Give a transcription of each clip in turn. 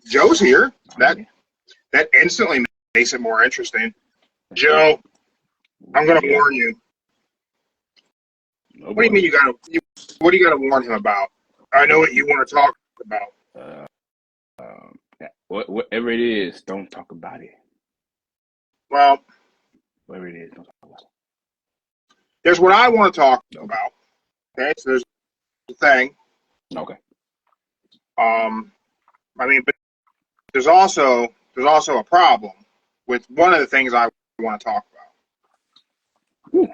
Joe's here. That instantly makes it more interesting. Joe, I'm going to warn you. What do you mean what do you got to warn him about? I know what you want to talk about. Whatever it is, don't talk about it. Well, whatever it is, don't talk about it. There's what I want to talk about. Okay, so there's the thing. Okay. I mean, but there's also a problem with one of the things I want to talk about. Ooh.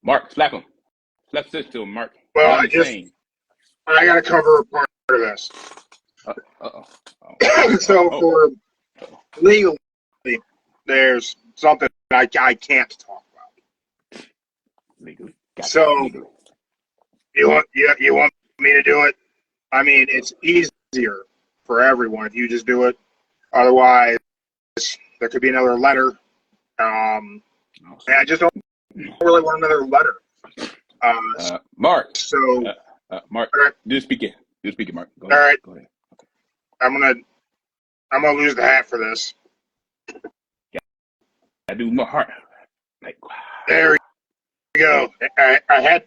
Mark, slap him. Slap this to him, Mark. Well, I got to cover a part of this. For legally, there's something I can't talk about. Legally. Legally. You want me to do it? I mean, it's easier for everyone if you just do it. Otherwise, there could be another letter. And I just don't really want another letter. Mark. So, Mark, right. do speaking, Mark. All right. Go ahead. Okay. I'm gonna lose the hat for this. I do my heart. Like, there we go. I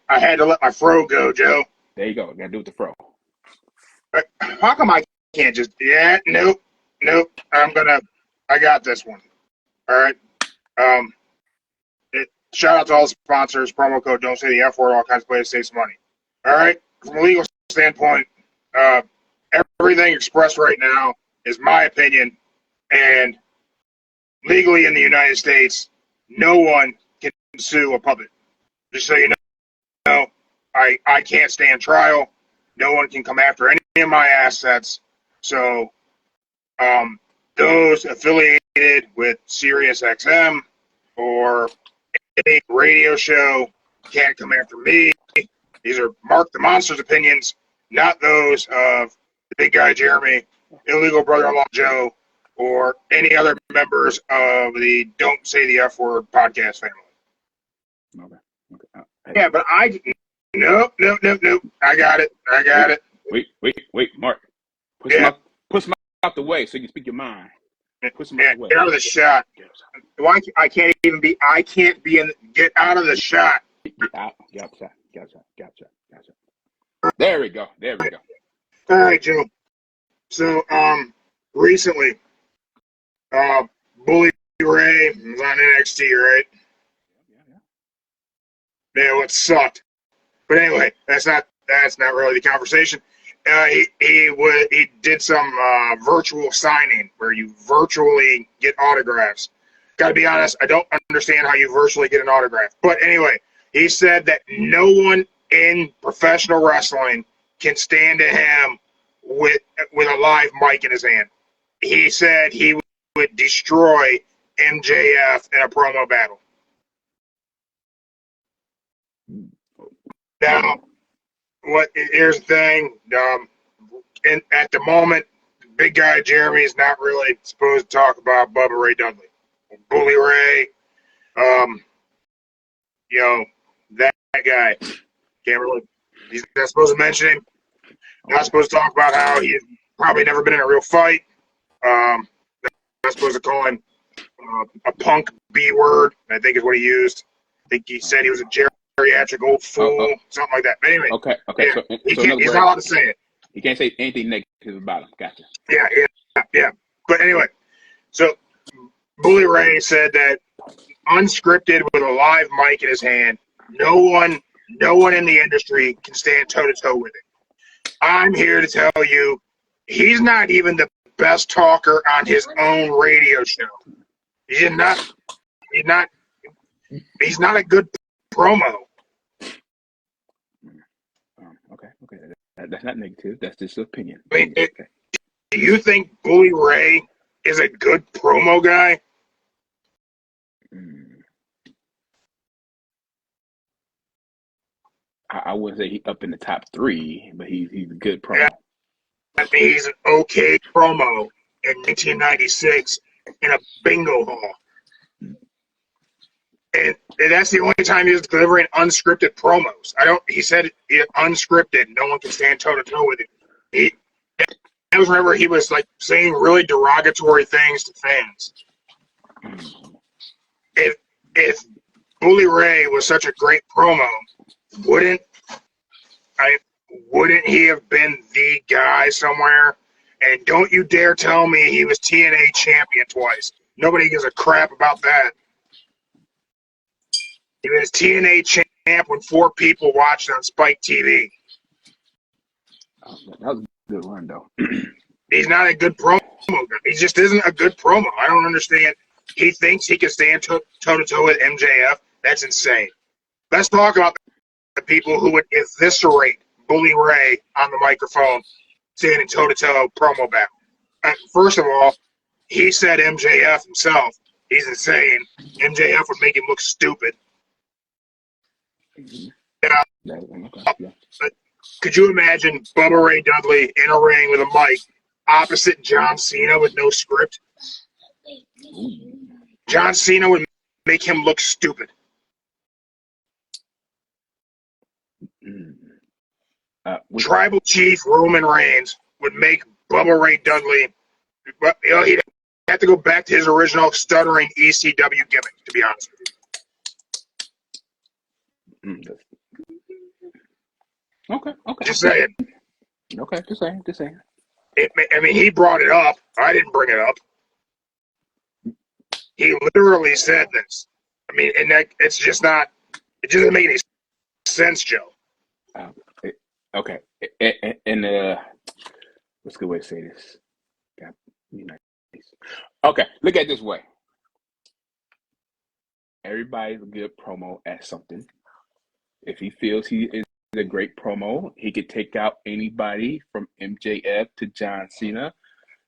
had to let my fro go, Joe. There you go. Gotta do with the fro. How come I can't just? Yeah, nope. I got this one. All right. Shout out to all the sponsors. Promo code Don't Say the F Word. All kinds of ways to save some money. All right. From a legal standpoint, everything expressed right now is my opinion, and legally in the United States, no one can sue a puppet. Just so you know, I can't stand trial. No one can come after any of my assets. So, those affiliated with SiriusXM or any radio show can't come after me. These are Mark the Monster's opinions, not those of the big guy Jeremy, illegal brother-in-law Joe, or any other members of the Don't Say the F Word podcast family. Okay. Yeah, but nope. I got it. Wait, Mark. Push him out the way so you can speak your mind. Push him out the way. Get out of the shot. I can't get out of the shot. Get out. Gotcha. There we go. All right, Joe. So, recently, Bully Ray was on NXT, right? Yeah, it sucked. But anyway, that's not really the conversation. He did some virtual signing where you virtually get autographs. Got to be honest, I don't understand how you virtually get an autograph. But anyway, he said that no one in professional wrestling can stand to him with a live mic in his hand. He said he would destroy MJF in a promo battle. Now, here's the thing. At the moment, big guy Jeremy is not really supposed to talk about Bubba Ray Dudley. Bully Ray, that guy. He's not supposed to mention him. Not supposed to talk about how he's probably never been in a real fight. Not supposed to call him a punk B word, I think is what he used. I think he said he was a geriatric old fool, something like that. But anyway, okay. Yeah, so he's not allowed to say it. You can't say anything negative about him. Gotcha. Yeah. But anyway, so Bully Ray said that unscripted with a live mic in his hand, no one in the industry can stand toe-to-toe with it. I'm here to tell you, he's not even the best talker on his own radio show. He's not a good promo. Okay. That's not negative. That's just an opinion. I mean, do you think Bully Ray is a good promo guy? I wouldn't say he's up in the top 3, but he's a good promo. Yeah. I mean, he's an okay promo in 1996 in a bingo hall. And that's the only time he was delivering unscripted promos. He said unscripted. No one can stand toe to toe with it. was whenever he was like saying really derogatory things to fans. If Bully Ray was such a great promo, wouldn't he have been the guy somewhere? And don't you dare tell me he was TNA champion twice. Nobody gives a crap about that. He was TNA champ when 4 people watched on Spike TV. Oh, that was a good run, though. He's not a good promo guy. He just isn't a good promo. I don't understand. He thinks he can stand toe-to-toe with MJF. That's insane. Let's talk about the people who would eviscerate Bully Ray on the microphone standing toe-to-toe promo battle. First of all, he said MJF himself. He's insane. MJF would make him look stupid. Yeah. Could you imagine Bubba Ray Dudley in a ring with a mic opposite John Cena with no script? John Cena would make him look stupid. Tribal Chief Roman Reigns would make Bubba Ray Dudley, he'd have to go back to his original stuttering ECW gimmick, to be honest with you. Okay. Just saying. Okay, just saying. He brought it up. I didn't bring it up. He literally said this. It's just not. It doesn't make any sense, Joe. Okay, and what's a good way to say this? Okay, look at it this way. Everybody's a good promo at something. If he feels he is a great promo, he could take out anybody from MJF to John Cena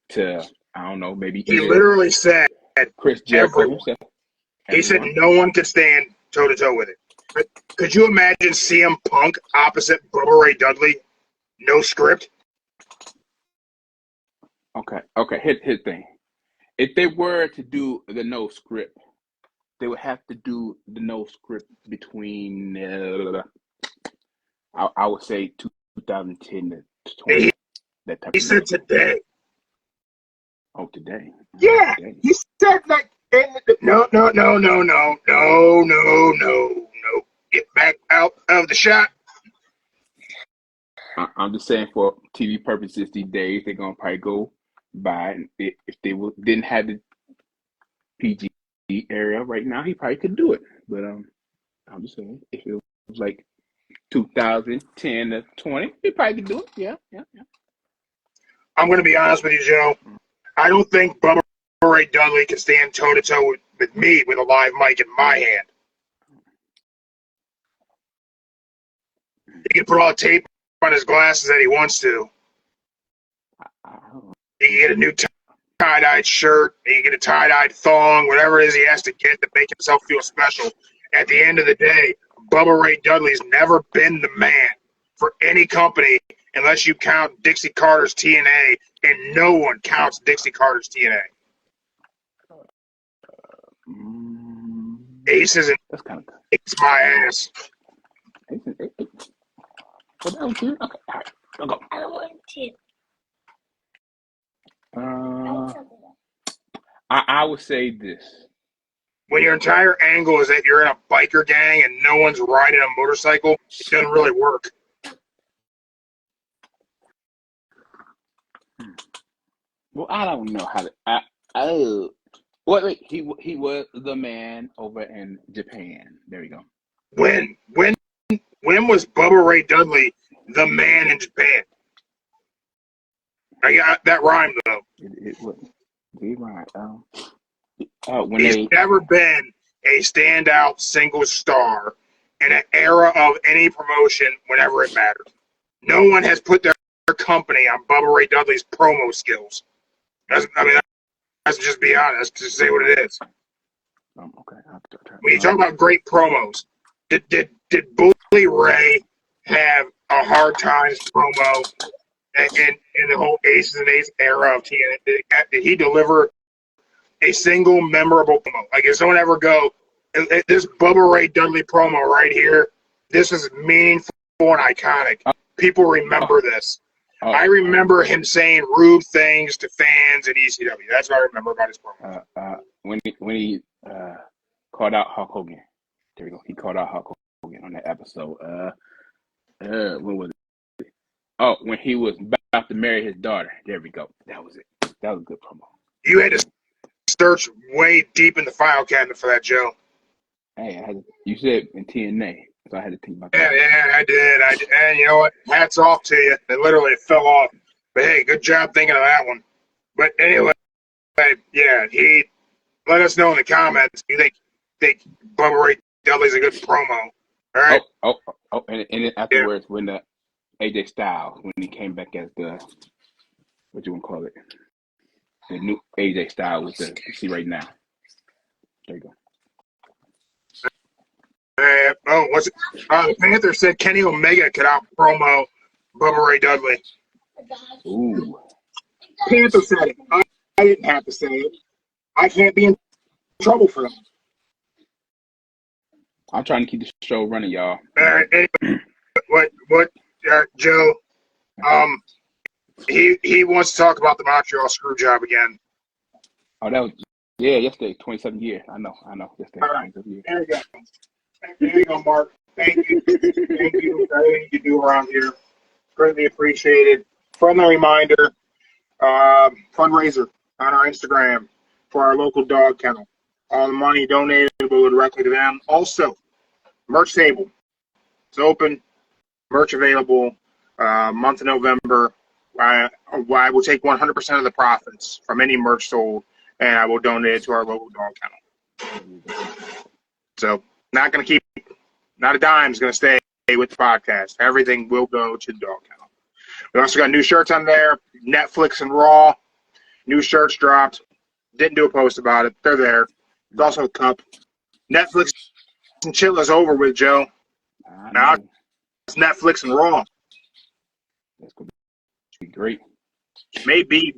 to, I don't know, maybe he literally said Chris Jericho himself. He said no one could stand toe-to-toe with it. But could you imagine CM Punk opposite Bubba Ray Dudley? No script? Okay. Here's the thing. If they were to do the no script, they would have to do the no script between, I would say 2010 to 20. That type he of said today. Oh, today? Yeah, today. He said like, no. Get back out of the shot. I'm just saying for TV purposes these days, they're going to probably go by. If they didn't have the PG area right now, he probably could do it. But I'm just saying, if it was like 2010 to 20, he probably could do it. Yeah. I'm going to be honest with you, Joe. I don't think Bubba Ray Dudley can stand toe-to-toe with me with a live mic in my hand. He can put all the tape on his glasses that he wants to. He can get a new tie-dyed shirt. He can get a tie-dyed thong, whatever it is he has to get to make himself feel special. At the end of the day, Bubba Ray Dudley's never been the man for any company unless you count Dixie Carter's TNA, and no one counts Dixie Carter's TNA. Ace isn't. That's kind of It's my ass. Okay, all right, I'll go. I want to. I would say this. When your entire angle is that you're in a biker gang and no one's riding a motorcycle, it doesn't really work. Well, I don't know how to. Wait. He was the man over in Japan. There you go. When was Bubba Ray Dudley the man in Japan? I got that rhyme though. It rhyme. He's never been a standout single star in an era of any promotion whenever it mattered. No one has put their company on Bubba Ray Dudley's promo skills. Let's just be honest. Just say what it is. Okay. When you talk about great promos, did Bully Ray have a hard times promo in the whole Aces and Eights era of TNA? Did he deliver a single memorable promo? Like, if someone ever go, this Bubba Ray Dudley promo right here, this is meaningful and iconic. People remember this. I remember him saying rude things to fans at ECW. That's what I remember about his promo. When he called out Hulk Hogan. There we go. He called out Hulk Hogan on that episode. When was it? Oh, when he was about to marry his daughter. There we go. That was it. That was a good promo. You had to search way deep in the file cabinet for that, Joe. Hey, you said in TNA, so I had to think about that. Yeah, I did. And you know what? Hats off to you. It literally fell off. But hey, good job thinking of that one. But anyway, yeah, he let us know in the comments. You think Bubba Ray Dudley's a good promo? All right. And then afterwards, when the AJ Styles, when he came back as the, what you want to call it, the new AJ Styles with the, you see right now. There you go. What's it? The Panther said Kenny Omega could out promo Bubba Ray Dudley. Ooh. Panther said it. I didn't have to say it. I can't be in trouble for them. I'm trying to keep the show running, y'all. Anyway, what, Joe? He wants to talk about the Montreal Screwjob again. Oh, that was yesterday. 27 years. I know. Yesterday. All right. There you go. There you go, Mark. Thank you. Thank you for everything you do around here. Greatly appreciated. Friendly reminder, fundraiser on our Instagram for our local dog kennel. All the money donated will go directly to them. Also, merch table. It's open. Merch available. Month of November. I will take 100% of the profits from any merch sold, and I will donate it to our local dog kennel. So, not a dime is going to stay with the podcast. Everything will go to the dog kennel. We also got new shirts on there. Netflix and Raw. New shirts dropped. Didn't do a post about it. They're there. There's also a cup. Netflix and chill is over with, Joe. Now it's Netflix and Raw. That's going to be great. Maybe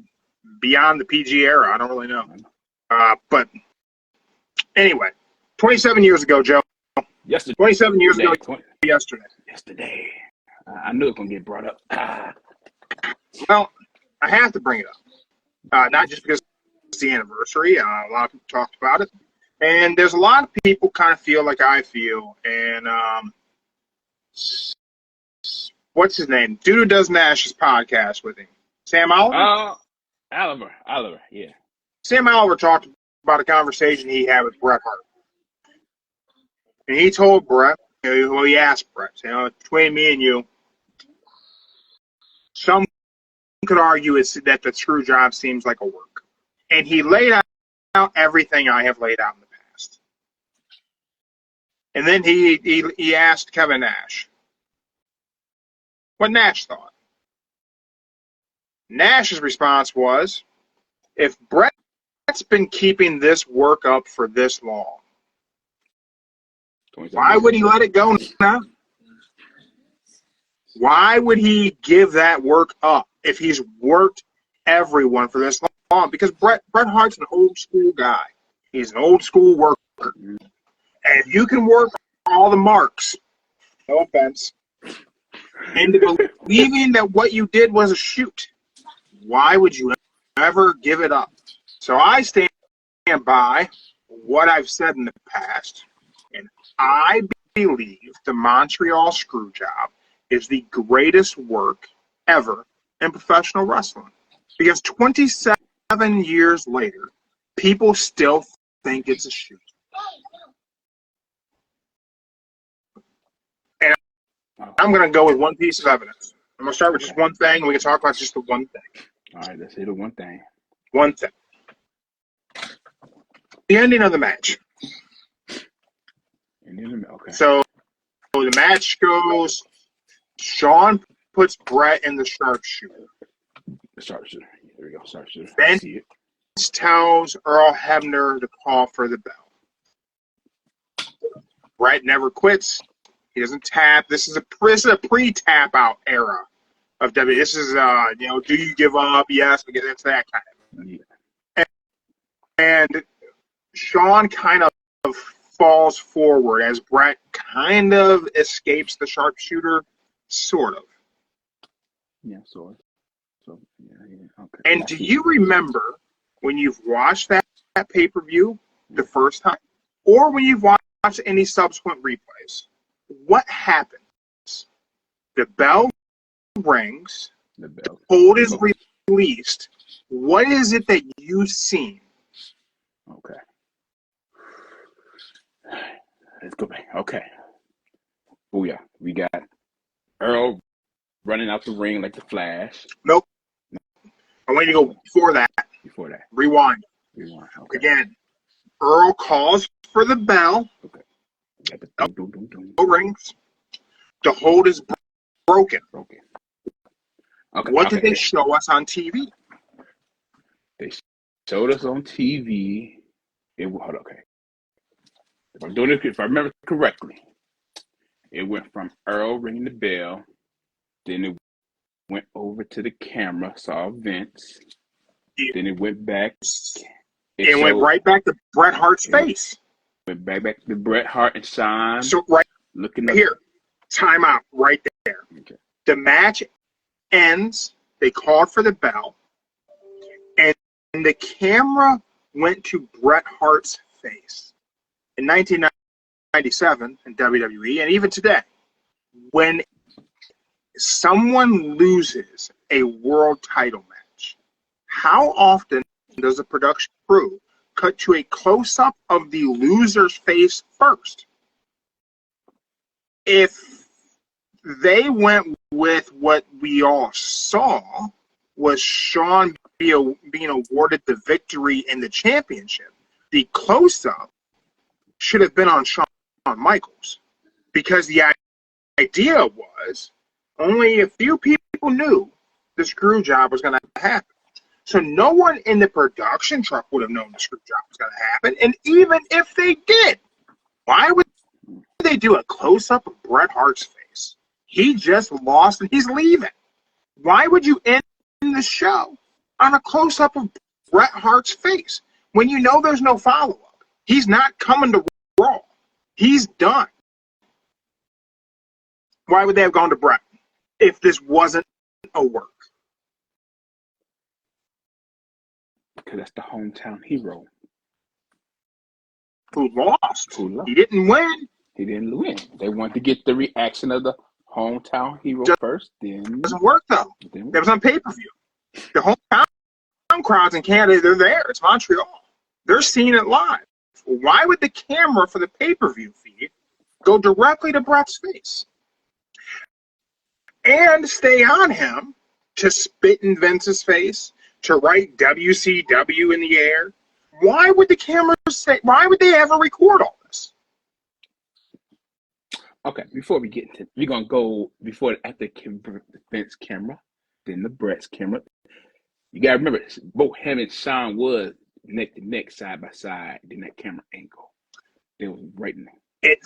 beyond the PG era. I don't really know. But anyway, 27 years ago, Joe. Yesterday. 27 years ago yesterday. Yesterday. I knew it was going to get brought up. Well, I have to bring it up. Not just because it's the anniversary. A lot of people talked about it. And there's a lot of people kind of feel like I feel. And what's his name? Dude who does Nash's podcast with him. Sam Oliver? Oliver, yeah. Sam Oliver talked about a conversation he had with Bret Hart. And he told Bret, he asked Bret, between me and you, some could argue that the screw job seems like a work. And he laid out everything I have laid out in the past. And then he asked Kevin Nash what Nash thought. Nash's response was, if Bret's been keeping this work up for this long, why would he let it go now? Why would he give that work up if he's worked everyone for this long? Because Bret Hart's an old school guy. He's an old school worker. And if you can work all the marks, no offense, into believing that what you did was a shoot, why would you ever give it up? So I stand by what I've said in the past, and I believe the Montreal Screwjob is the greatest work ever in professional wrestling. Because 27 years later, people still think it's a shoot. And I'm going to go with one piece of evidence. I'm going to start with just one thing, and we can talk about just the one thing. All right, let's hit it one thing. One thing. The ending of the match. Okay. So the match goes, Shawn puts Bret in the sharpshooter. The sharpshooter. There we go, sharpshooter. Vince tells Earl Hebner to call for the bell. Bret never quits. He doesn't tap. This is a pre-tap out era of WWE. This is do you give up? Yes, it's that kind of. Yeah. And Shawn kind of falls forward as Bret kind of escapes the sharpshooter, sort of. Yeah, sort of. So yeah, okay. And do you remember when you've watched that pay-per-view the first time, or when you've watched any subsequent replays, what happens? The bell rings, The bell. hold is released. What is it that you've seen? Okay. Let's go back. Okay. Oh yeah, we got Earl running out the ring like the Flash. Nope. I want you to go before that. Before that. Rewind. Okay. Again, Earl calls for the bell. Okay. Bell rings. The hold is broken. Okay. What did they show us on TV? They showed us on TV. Okay. If I remember correctly, it went from Earl ringing the bell, then it went over to the camera, saw Vince, then it went back. It went right back to Bret Hart's face. Went back to Bret Hart and Sean. So right looking up here, time out right there. Okay. The match ends. They called for the bell, and the camera went to Bret Hart's face. In 1997 in WWE, and even today, when someone loses a world title match, how often does the production crew cut to a close-up of the loser's face first? If they went with what we all saw was Shawn being awarded the victory and the championship, the close-up should have been on Shawn Michaels, because the idea was only a few people knew the screw job was going to happen. So no one in the production truck would have known the screw job was going to happen. And even if they did, why would they do a close-up of Bret Hart's face? He just lost and he's leaving. Why would you end the show on a close-up of Bret Hart's face when you know there's no follow-up? He's not coming to Raw. He's done. Why would they have gone to Bret if this wasn't a work? Because that's the hometown hero. Who lost? He didn't win. He didn't win. They wanted to get the reaction of the hometown hero first. Then doesn't work though. That was on pay-per-view. The hometown crowds in Canada, they're there. It's Montreal. They're seeing it live. Why would the camera for the pay-per-view feed go directly to Bret's face and stay on him to spit in Vince's face, to write WCW in the air? Why would the camera say? Why would they ever record all this? Okay, before we get into, we're gonna go at the Vince camera, then the Bret's camera. You gotta remember, both him and Sean was neck to neck, side by side. Then that camera angle, they was right in there.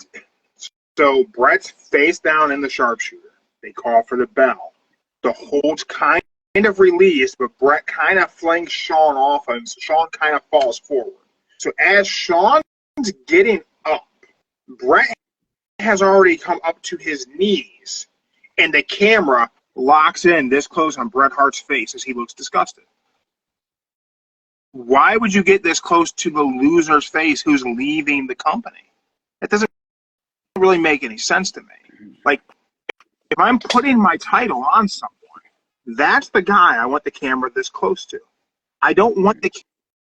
So Bret's face down in the sharpshooter. They call for the bell. The hold's kind of released, but Bret kind of flings Shawn off him. So Shawn kind of falls forward. So as Shawn's getting up, Bret has already come up to his knees, and the camera locks in this close on Bret Hart's face as he looks disgusted. Why would you get this close to the loser's face who's leaving the company? That doesn't really make any sense to me. Like, if I'm putting my title on someone, that's the guy I want the camera this close to. I don't want the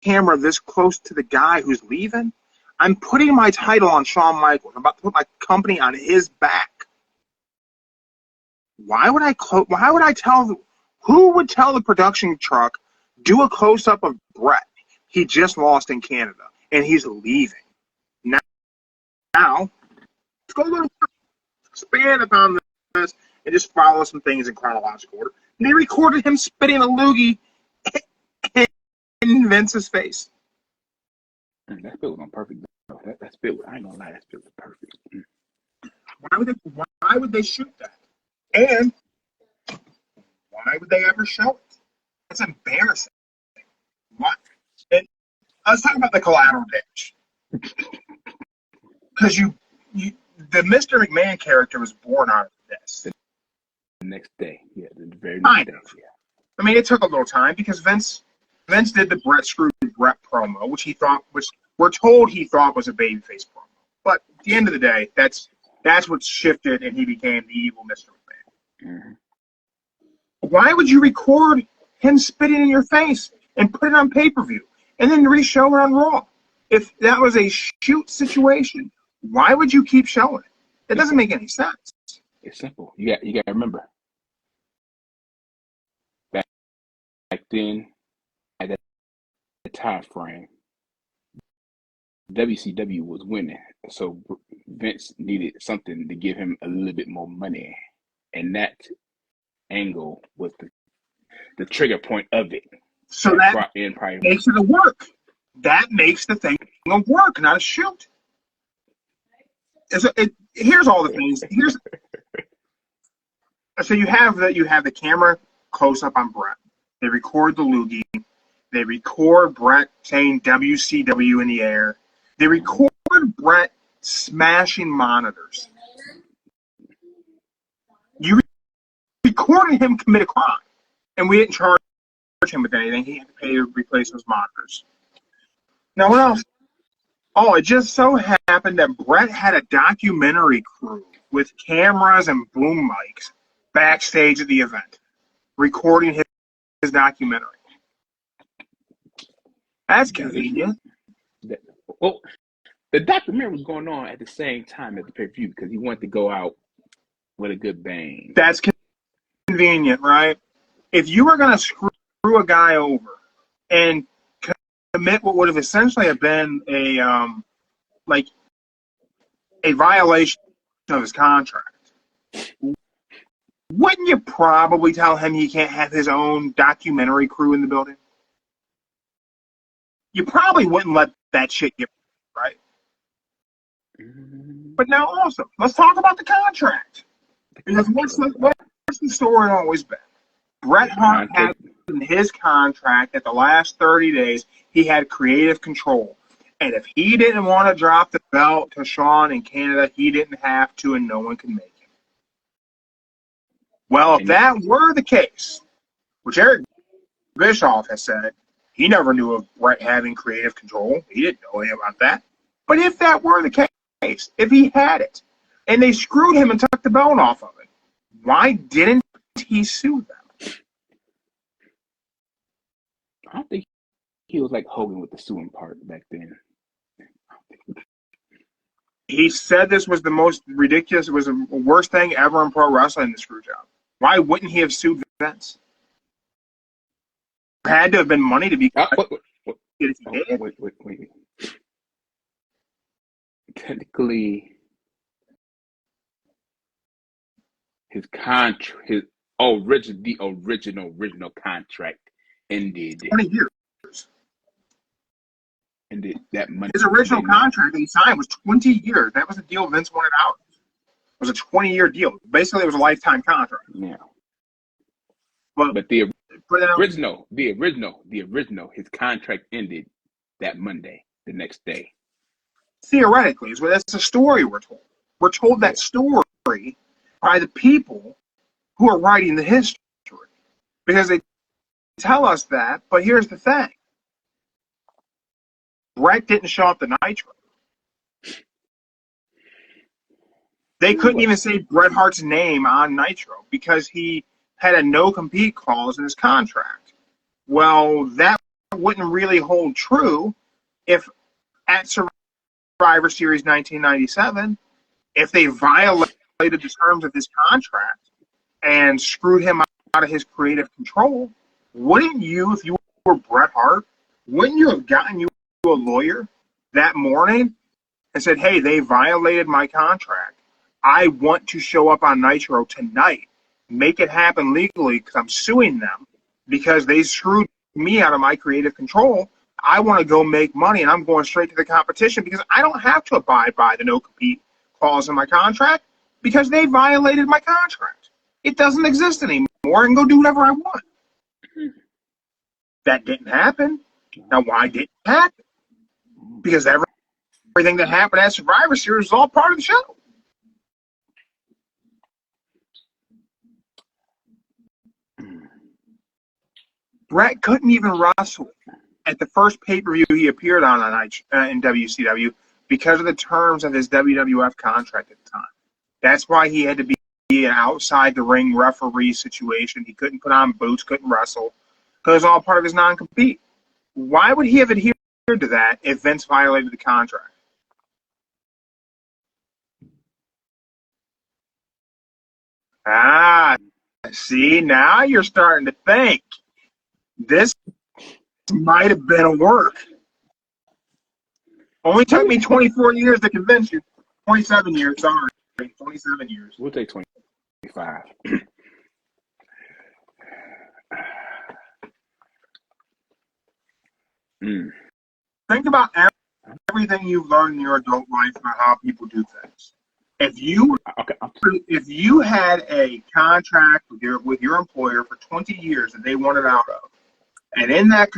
camera this close to the guy who's leaving. I'm putting my title on Shawn Michaels. I'm about to put my company on his back. Why would I tell? Who would tell the production truck, do a close-up of Bret? He just lost in Canada, and he's leaving. Now let's go a little expand upon this and just follow some things in chronological order. And they recorded him spitting a loogie in Vince's face. That spit was on perfect. That spit, I ain't gonna lie, that spit was perfect. Why would they shoot that? And why would they ever show it? It's embarrassing. Why? And let's talk about the collateral damage. Because the Mr. McMahon character was born out of this. The next day, yeah, the very next day, yeah. I mean, it took a little time because Vince did the Brett screwed Brett promo, which we're told he thought was a babyface promo. But at the end of the day, that's what shifted, and he became the evil Mr. McMahon. Mm-hmm. Why would you record him spitting in your face and put it on pay-per-view and then re-show it on Raw? If that was a shoot situation, why would you keep showing it? It doesn't make any sense. It's simple. You got to remember. Back then, at that time frame, WCW was winning, so Vince needed something to give him a little bit more money, and that angle was the trigger point of it. So that makes it a work. That makes the thing a work, not a shoot. Here's all the things. So you have the camera close up on Brett. They record the loogie. They record Brett saying WCW in the air. They record Brett smashing monitors. You recorded him commit a crime, and we didn't charge him with anything. He had to pay to replace those monitors. Now, what else? Oh, it just so happened that Brett had a documentary crew with cameras and boom mics backstage at the event, recording his documentary. That's convenient. Well, the documentary was going on at the same time as the pay-per-view because he wanted to go out with a good bang. That's convenient, right? If you were going to screw a guy over and commit what would have essentially been a violation of his contract, wouldn't you probably tell him he can't have his own documentary crew in the building? You probably wouldn't let that shit get right. But now also, let's talk about the contract. Because what's the story always been? Bret Hart had in his contract that the last 30 days he had creative control. And if he didn't want to drop the belt to Shawn in Canada, he didn't have to, and no one can make him. Well, if that were the case, which Eric Bischoff has said, he never knew of Bret having creative control. He didn't know anything about that. But if that were the case, if he had it, and they screwed him and took the belt off of it, why didn't he sue them? I don't think he was like Hogan with the suing part back then. He said this was the most ridiculous, it was the worst thing ever in pro wrestling, the screw job. Why wouldn't he have sued Vince? There had to have been money to be wait. Technically, his original contract ended. 20 years. Ended that money. His original contract that he signed was 20 years. That was the deal Vince wanted out. It was a 20-year deal. Basically, it was a lifetime contract. Yeah. But the original, his contract ended that Monday, the next day. Theoretically, that's the story we're told. We're told that story by the people who are writing the history. Because they tell us that, but here's the thing. Bret didn't show up to Nitro. They couldn't even say Bret Hart's name on Nitro because he had a no-compete clause in his contract. Well, that wouldn't really hold true if at Survivor Series 1997, if they violated the terms of his contract and screwed him out of his creative control, wouldn't you, if you were Bret Hart, wouldn't you have gotten you a lawyer that morning and said, hey, they violated my contract. I want to show up on Nitro tonight. Make it happen legally because I'm suing them because they screwed me out of my creative control. I want to go make money, and I'm going straight to the competition because I don't have to abide by the no-compete clause in my contract because they violated my contract. It doesn't exist anymore. I can go do whatever I want. That didn't happen. Now, why didn't it happen? Because everything that happened at Survivor Series is all part of the show. Brett couldn't even wrestle at the first pay-per-view he appeared on in WCW because of the terms of his WWF contract at the time. That's why he had to be an outside-the-ring referee situation. He couldn't put on boots, couldn't wrestle, because it was all part of his non-compete. Why would he have adhered to that if Vince violated the contract? Ah, see, now you're starting to think. This might have been a work. Only took me 24 years to convince you. 27 years, sorry. 27 years. We'll take 25. Think about everything you've learned in your adult life about how people do things. If you had a contract with your employer for 20 years that they wanted out of, and in that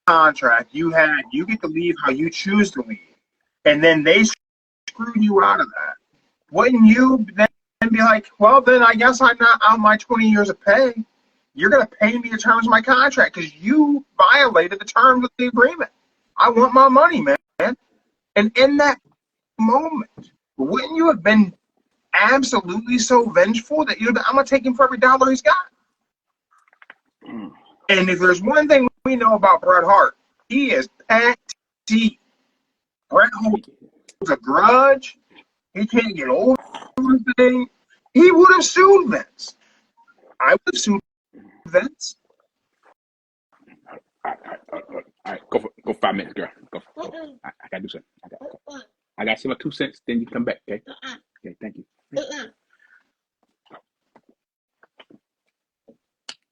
contract you get to leave how you choose to leave, and then they screw you out of that, wouldn't you then be like, well, then I guess I'm not out my 20 years of pay. You're going to pay me the terms of my contract because you violated the terms of the agreement. I want my money, man. And in that moment, wouldn't you have been absolutely so vengeful that I'm going to take him for every dollar he's got? And if there's one thing we know about Bret Hart, he is petty. Bret holds a grudge. He can't get over anything. He would have sued Vince. I would have sued Vince. All right. Go 5 minutes, girl. Go. I gotta do something. I got to say my 2 cents. Then you come back. Okay. Okay. Thank you.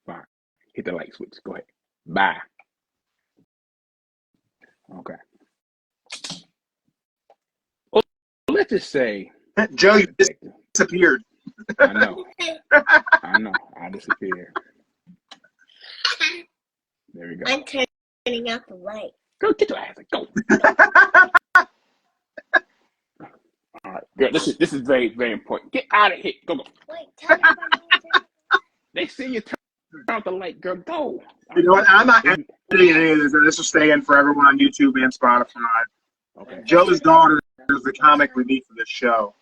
Fine. Hit the light switch. Go ahead. Bye. Okay. Well, let's just say, Joe, you disappeared. I know. I disappeared. There we go. I'm turning out the light. Go get your ass. Go. All right, girl. This is very, very important. Get out of here. Go. Wait, tell me about They see you turn out the light, girl. Go. You know what? I'm not editing any of this. This will stay in for everyone on YouTube and Spotify. Okay. Joe's daughter is the comic relief for this show.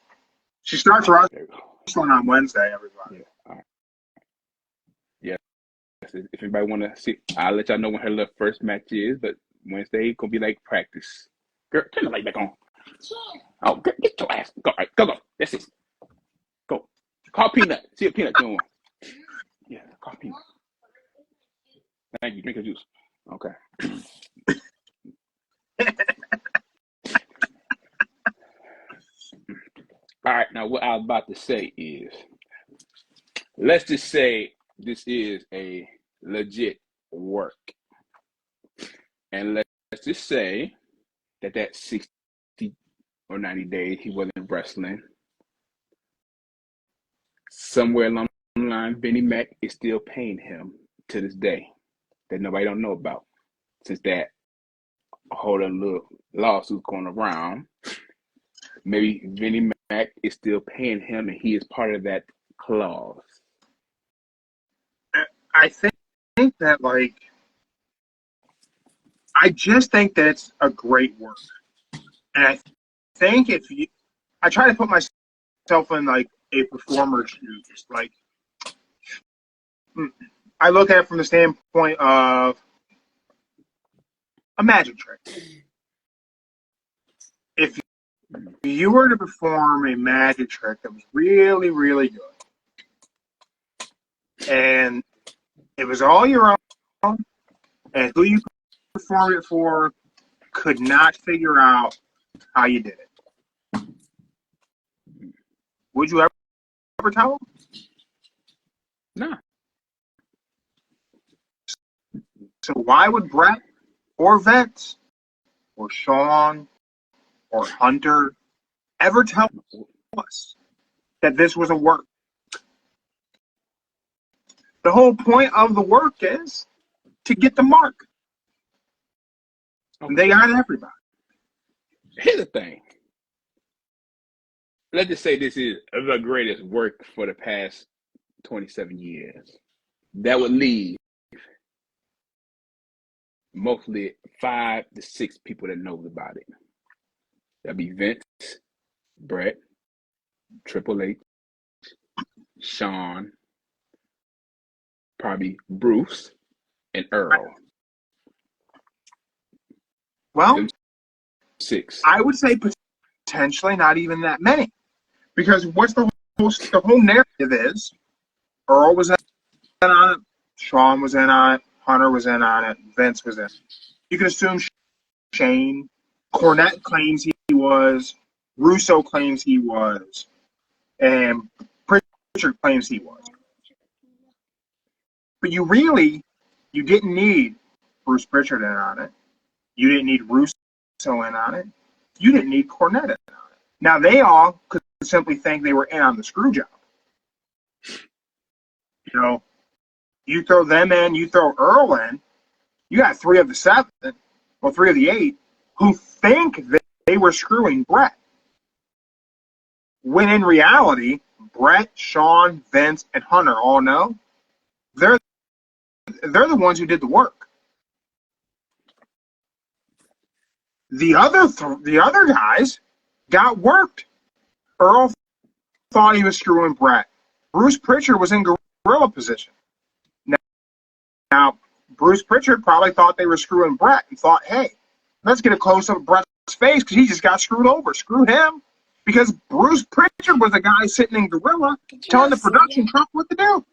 She starts wrestling on Wednesday, everybody. Yeah. All right. Yeah. If anybody want to see, I'll let y'all know when her little first match is, but Wednesday gonna be like practice. Girl, turn the light back on. Oh, girl, get your ass. Go. All right, go. That's it. Go. Call Peanut. See what Peanut doing. Yeah, call Peanut. Thank you. Drink your juice. Okay. All right. Now, what I was about to say is, let's just say this is a legit work, and let's just say that 60 or 90 days he wasn't wrestling. Somewhere along the line, Benny Mac is still paying him to this day that nobody don't know about, since that whole little lawsuit going around. Maybe Benny Mac is still paying him, and he is part of that clause. I think that, like, I just think that it's a great work. And I think I try to put myself in, like, a performer's shoes. Like, I look at it from the standpoint of a magic trick. If you were to perform a magic trick that was really, really good, and it was all your own, and who you performed it for could not figure out how you did it, would you ever tell them? No. So why would Brett or Vince or Sean or Hunter ever tell us that this was a work? The whole point of the work is to get the mark. And they got everybody. Here's the thing. Let's just say this is the greatest work for the past 27 years. That would leave mostly 5 to 6 people that knows about it. That'd be Vince, Brett, Triple H, Sean, probably Bruce, and Earl. Well, Them 6. I would say potentially not even that many, because what's the whole narrative is Earl was in on it, Sean was in on it, Hunter was in on it, Vince was in. You can assume Shane, Cornette claims he was, Russo claims he was, and Pritchard claims he was. But you didn't need Bruce Pritchard in on it. You didn't need Russo in on it. You didn't need Cornette in on it. Now, they all could simply think they were in on the screw job. You know, you throw them in, you throw Earl in, you got 3 of the 7, or 3 of the 8, who think that they were screwing Brett. When in reality, Brett, Sean, Vince, and Hunter all know they're the ones who did the work. The other guys got worked. Earl thought he was screwing Brett. Bruce Pritchard was in gorilla position. Now, Bruce Pritchard probably thought they were screwing Brett and thought, hey, let's get a close-up of Brett's face because he just got screwed over. Screw him. Because Bruce Pritchard was the guy sitting in gorilla telling the production truck what to do.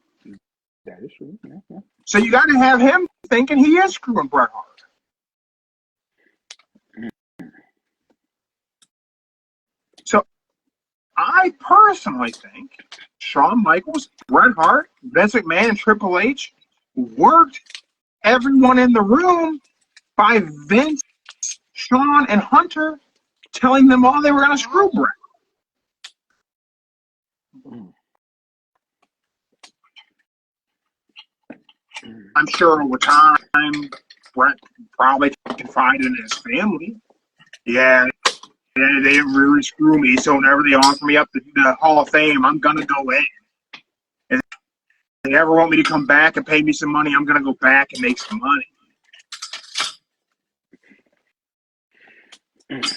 That is true. Yeah. So you got to have him thinking he is screwing Bret Hart. So I personally think Shawn Michaels, Bret Hart, Vince McMahon, and Triple H worked everyone in the room by Vince, Shawn, and Hunter telling them all they were going to screw Bret. I'm sure over time, Bret probably confided in his family. Yeah, they didn't really screw me, so whenever they offer me up to the Hall of Fame, I'm going to go in. If they ever want me to come back and pay me some money, I'm going to go back and make some money.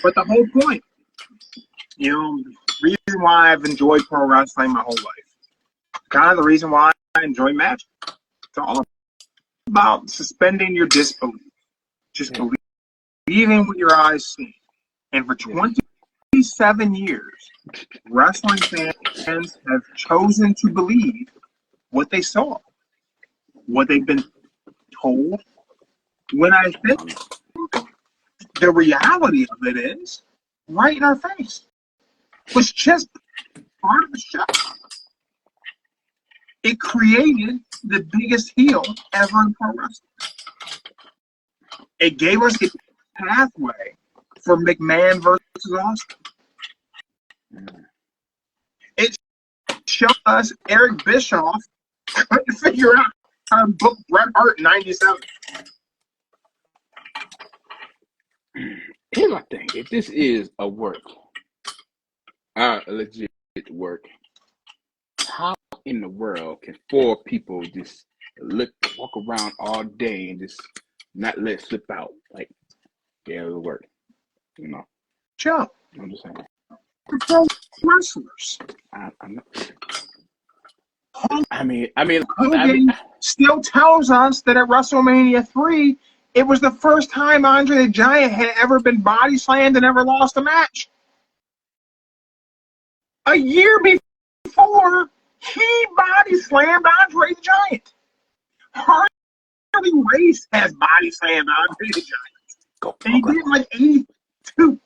But the whole point, the reason why I've enjoyed pro wrestling my whole life, kind of the reason why I enjoy matches, it's all about suspending your disbelief. Just believing what your eyes see. And for 27 years, wrestling fans have chosen to believe what they saw, what they've been told. When I think the reality of it is right in our face. It was just part of the show. It created the biggest heel ever in pro wrestling. It gave us a pathway for McMahon versus Austin. It showed us Eric Bischoff trying to figure out how to book Bret Hart in '97. Here's my thing. If this is a work, a legit work, how in the world can 4 people just walk around all day and just not let it slip out? Like, yeah, it'll work. Joe, I'm just saying. they're pro wrestlers. Hogan still tells us that at WrestleMania 3, it was the first time Andre the Giant had ever been body slammed and ever lost a match. A year before, he body slammed Andre the Giant. Harley Race has body slammed Andre the Giant. And he did it in like 82.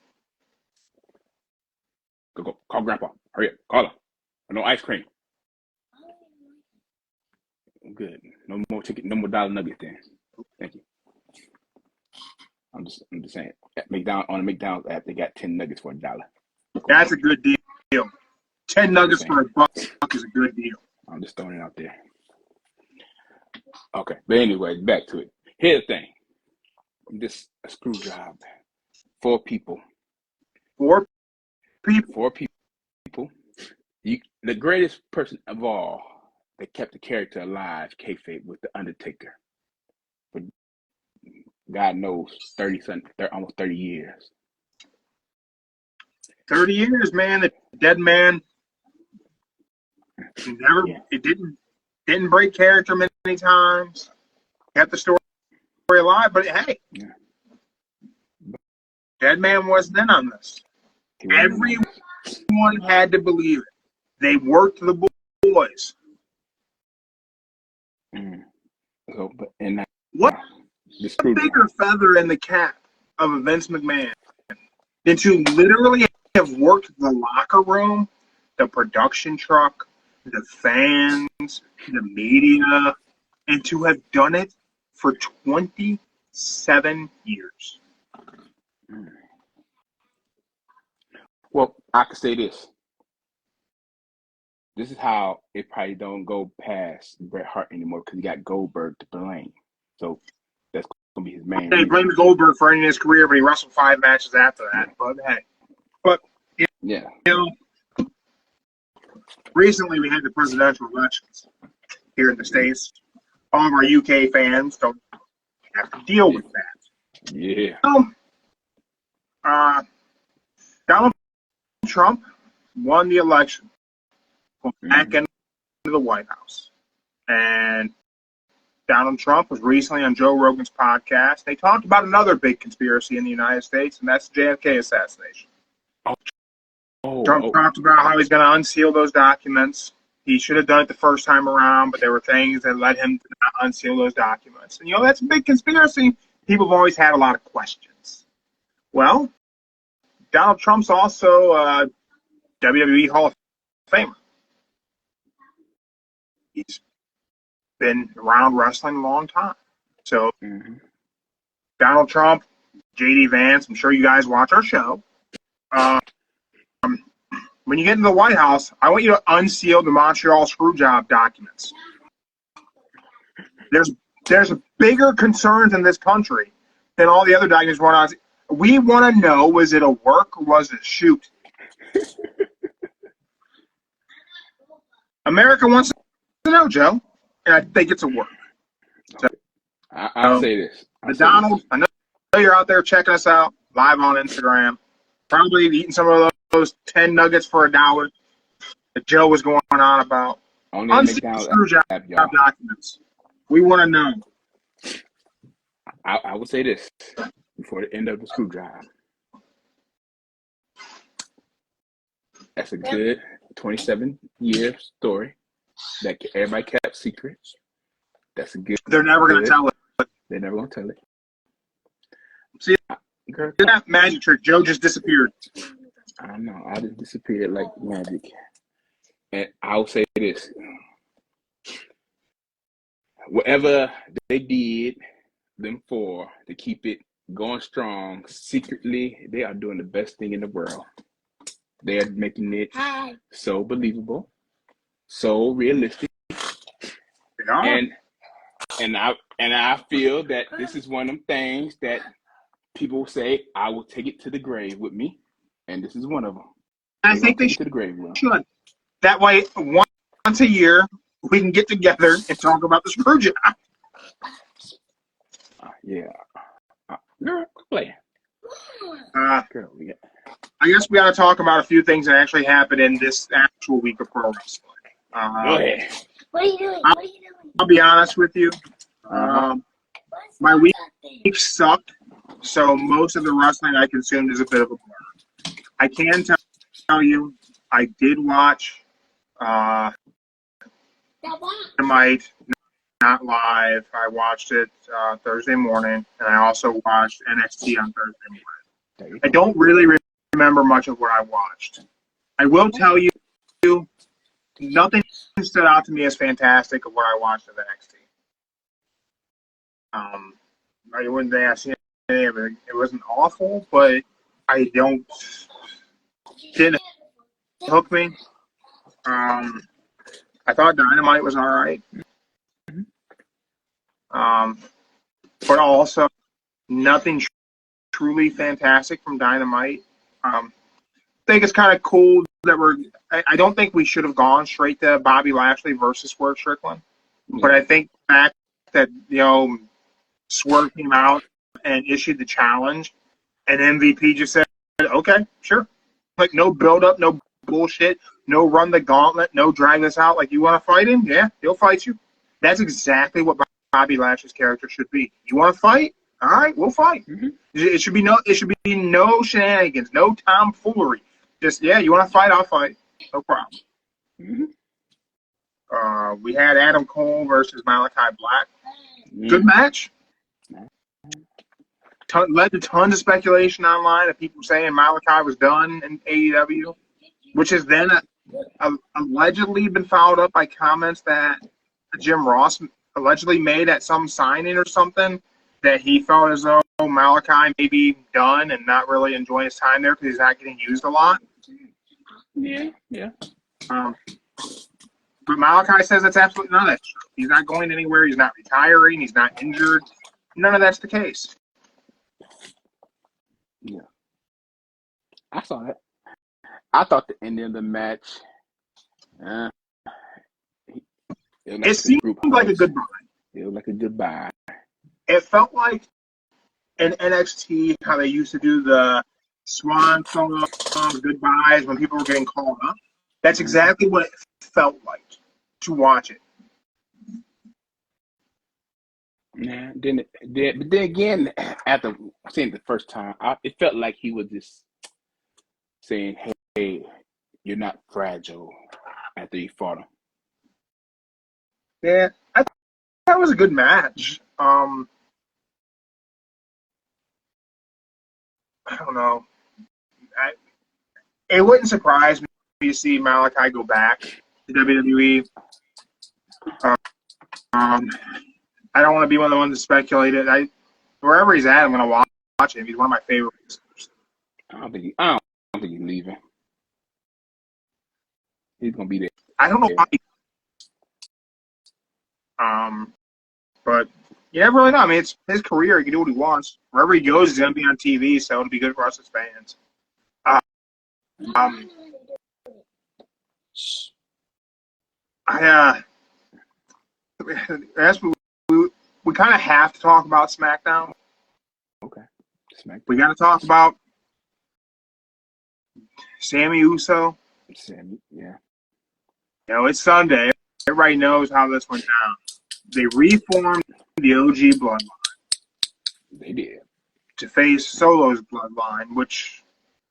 Go. Call Grandpa. Hurry up. Call him. No ice cream. Good. No more chicken. No more dollar nuggets then. Thank you. I'm just saying. On the McDonald's app, they got 10 nuggets for $1. That's a good deal. 10 nuggets for $1 is a good deal. I'm just throwing it out there. Okay, but anyway, back to it. Here's the thing. This screw job. 4 people. 4 people. 4 people. The greatest person of all that kept the character alive, kayfabe, was the Undertaker. But God knows, 30 years. 30 years, man. The dead man never. Yeah. It didn't break character many times. Kept the story alive, but hey, Yeah. dead man wasn't in on this. He wasn't in on Everyone this. had to believe it. They worked the boys. So, and now, What the a Screwjob. bigger feather in the cap of a Vince McMahon than to literally have worked the locker room, the production truck, the fans, the media, and to have done it for 27 years. Well, I could say this. This is how it probably don't go past Bret Hart anymore because he got Goldberg to blame. So that's gonna be his main. They blamed Goldberg for ending his career, but he wrestled 5 matches after that. But hey, Yeah. you know, recently we had the presidential elections here in the States. All of our UK fans don't have to deal with that. Yeah. So, Donald Trump won the election, going back into the White House. And Donald Trump was recently on Joe Rogan's podcast. They talked about another big conspiracy in the United States, and that's the JFK assassination. Trump talked about how he's going to unseal those documents. He should have done it the first time around, but there were things that led him to not unseal those documents. And, that's a big conspiracy. People have always had a lot of questions. Well, Donald Trump's also a WWE Hall of Famer. He's been around wrestling a long time. So, Donald Trump, JD Vance, I'm sure you guys watch our show. When you get into the White House, I want you to unseal the Montreal Screwjob documents. There's bigger concerns in this country than all the other documents. We want to know, was it a work or was it a shoot? America wants to know, Joe, and I think it's a work. So, I'll say this. Donald, I know you're out there checking us out live on Instagram, probably eating some of those 10 nuggets for $1 that Joe was going on about. Unseal Screwjob documents. We want to know. I will say this before the end of the Screwjob. That's a good 27-year story that everybody kept secret. That's a good. They're never going to tell it. They're never going to tell it. See, that magic trick. Joe just disappeared. I know. I just disappeared like magic. And I'll say this. Whatever they did them for to keep it going strong, secretly, they are doing the best thing in the world. They are making it so believable, so realistic. And I feel that this is one of them things that people say, I will take it to the grave with me. And this is one of them. I think they to the grave with should. That way, once a year, we can get together and talk about the Screwjob. Girl, play. I guess we got to talk about a few things that actually happened in this actual week of pro wrestling. Go ahead. What are you doing? I'll be honest with you. My week sucked, so most of the wrestling I consumed is a bit of a blur. I can tell you, I did watch Dynamite, not live. I watched it Thursday morning, and I also watched NXT on Thursday morning. I don't really remember much of what I watched. I will tell you, nothing stood out to me as fantastic of what I watched of NXT. I wouldn't say I've seen any of it. It wasn't awful, but didn't hook me. I thought Dynamite was all right. But also nothing truly fantastic from Dynamite. I think it's kind of cool that I don't think we should have gone straight to Bobby Lashley versus Swerve Strickland. But I think the fact that, Swerve came out and issued the challenge, and MVP just said, okay, sure. Like, no build-up, no bullshit, no run the gauntlet, no drag this out. Like, you want to fight him? Yeah, he'll fight you. That's exactly what Bobby Lashley's character should be. You want to fight? All right, we'll fight. Mm-hmm. It should be no shenanigans, no tomfoolery. Just, yeah, you want to fight? I'll fight. No problem. Mm-hmm. We had Adam Cole versus Malachi Black. Mm-hmm. Good match. Led to tons of speculation online of people saying Malachi was done in AEW, which has then allegedly been followed up by comments that Jim Ross allegedly made at some signing or something, that he felt as though Malachi may be done and not really enjoying his time there because he's not getting used a lot. Yeah. But Malachi says that's absolutely not that true. He's not going anywhere. He's not retiring. He's not injured. None of that's the case. Yeah. I saw that. I thought the ending of the match, it seemed like a goodbye. It was like a goodbye. It felt like in NXT how they used to do the swan song goodbyes when people were getting called up. That's exactly what it felt like to watch it. Yeah. But then again, after seeing it the first time, it felt like he was just saying, "Hey, you're not fragile." After he fought him. Yeah, I thought that was a good match. I don't know. It wouldn't surprise me to see Malachi go back to WWE. I don't want to be one of the ones to speculate it. Wherever he's at, I'm going to watch him. He's one of my favorites. I don't think he's leaving. He's gonna be there. I don't know why. But you never really know. I mean, it's his career. He can do what he wants. Wherever he goes, he's going to be on TV, so it'll be good for us as fans. We kind of have to talk about SmackDown. Okay. SmackDown. We got to talk about Sammy Uso. Yeah. You know, it's Sunday. Everybody knows how this went down. They reformed the OG bloodline. They did. To face Solo's bloodline, which,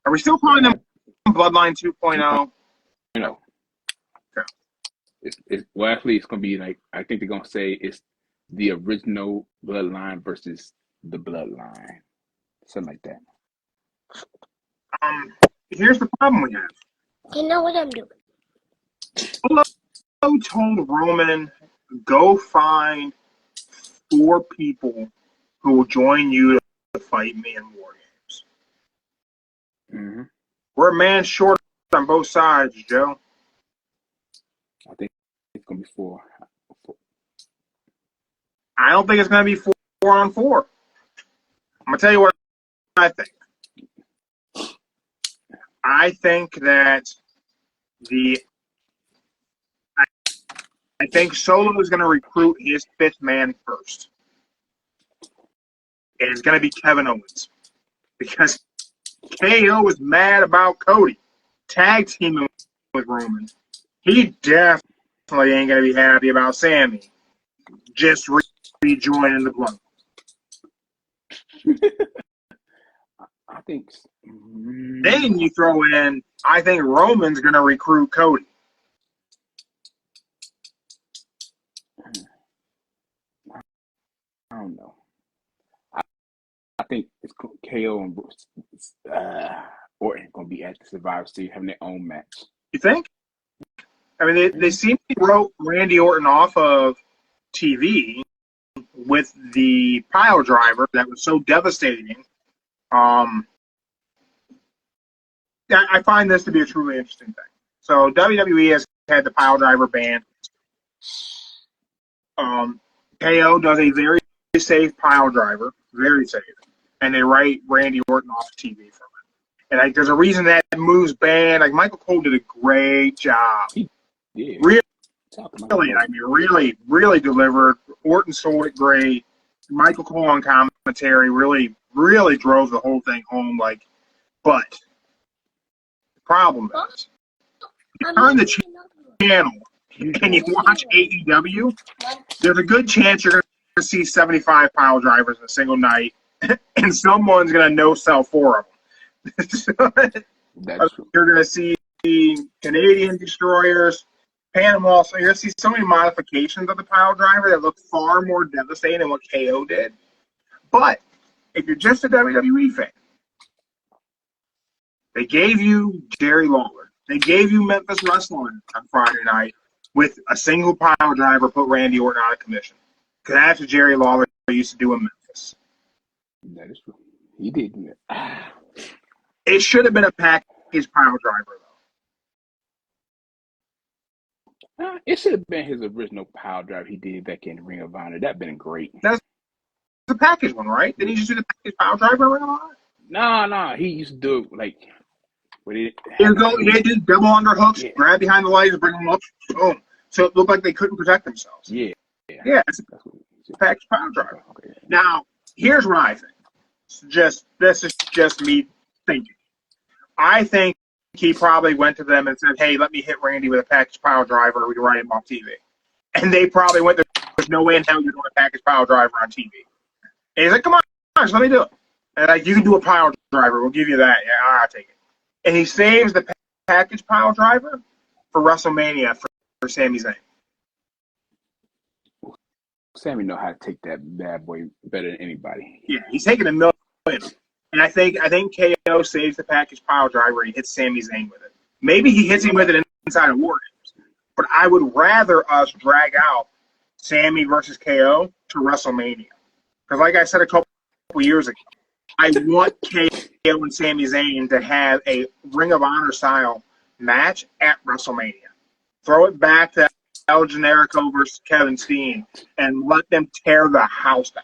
are we still calling them Bloodline 2.0? No. Okay. Well, actually, it's going to be like, I think they're going to say it's the original bloodline versus the bloodline. Something like that. Here's the problem we have. You know what I'm doing. Solo told Roman, go find 4 people who will join you to fight me in War Games. Mm-hmm. We're a man short on both sides, Joe. I think it's going to be 4. I don't think it's going to be 4 on 4. I'm going to tell you what I think. I think that I think Solo is going to recruit his 5th man first. And it's going to be Kevin Owens. Because KO is mad about Cody. Tag teaming with Roman. He definitely ain't going to be happy about Sammy. Just rejoining the blood. I think. Then you throw in, I think Roman's going to recruit Cody. I don't know. I think it's KO and Orton going to be at the Survivor Series having their own match. You think? I mean, they seem to wrote Randy Orton off of TV with the pile driver that was so devastating. I find this to be a truly interesting thing. So WWE has had the pile driver banned. KO does a very safe pile driver, very safe, and they write Randy Orton off TV from it. And there's a reason that move's banned. Like, Michael Cole did a great job. Yeah. Really, I mean, really delivered. Orton sold it great. Michael Cole on commentary really, really drove the whole thing home. Like, but the problem is, you turn the channel and you watch AEW, there's a good chance you're going to see 75 pile drivers in a single night, and someone's going to no-sell 4 of them. You're going to see Canadian destroyers, Panama. So you're going to see so many modifications of the pile driver that look far more devastating than what KO did. But if you're just a WWE fan, they gave you Jerry Lawler. They gave you Memphis Wrestling on Friday night with a single pile driver put Randy Orton out of commission. Because that's what Jerry Lawler used to do in Memphis. That is true. He did do that. It should have been a package pile driver, though. It should have been his original pile drive he did back in Ring of Honor. That'd been great. That's the package one, right? Didn't he just do the package pile driver in Ring of Honor? No. He used to do it like They did double underhooks, grab behind the legs, bring them up, boom. So it looked like they couldn't protect themselves. Yeah. It's a package pile driver. Okay. Now, here's what I think. This is just me thinking. I think he probably went to them and said, "Hey, let me hit Randy with a package pile driver. We can run him on TV." And they probably went, "There's no way in hell you're doing a package pile driver on TV." And he's like, "Come on, just let me do it." And like, "You can do a pile driver. We'll give you that." Yeah, I'll take it. And he saves the package pile driver for WrestleMania for Sami Zayn. Sammy know how to take that bad boy better than anybody. Yeah, he's taking a million. And I think KO saves the package pile driver and he hits Sami Zayn with it. Maybe he hits him with it inside of War Games. But I would rather us drag out Sammy versus KO to WrestleMania. Because like I said a couple years ago, I want KO and Sami Zayn to have a Ring of Honor style match at WrestleMania. Throw it back to El Generico versus Kevin Steen and let them tear the house down.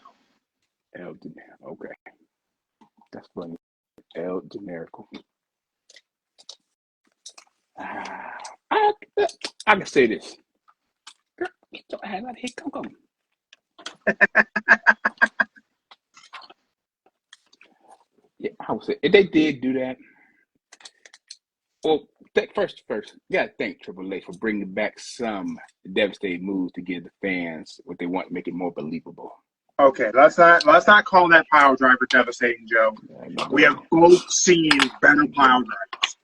Okay. That's funny. El Generico. I can say this. Girl, get your ass out of here. Come. Yeah, I would say if they did do that, well, first, you gotta thank Triple H for bringing back some devastating moves to give the fans what they want, to make it more believable. Okay, let's not call that pile driver devastating, Joe. We have both seen better pile drivers.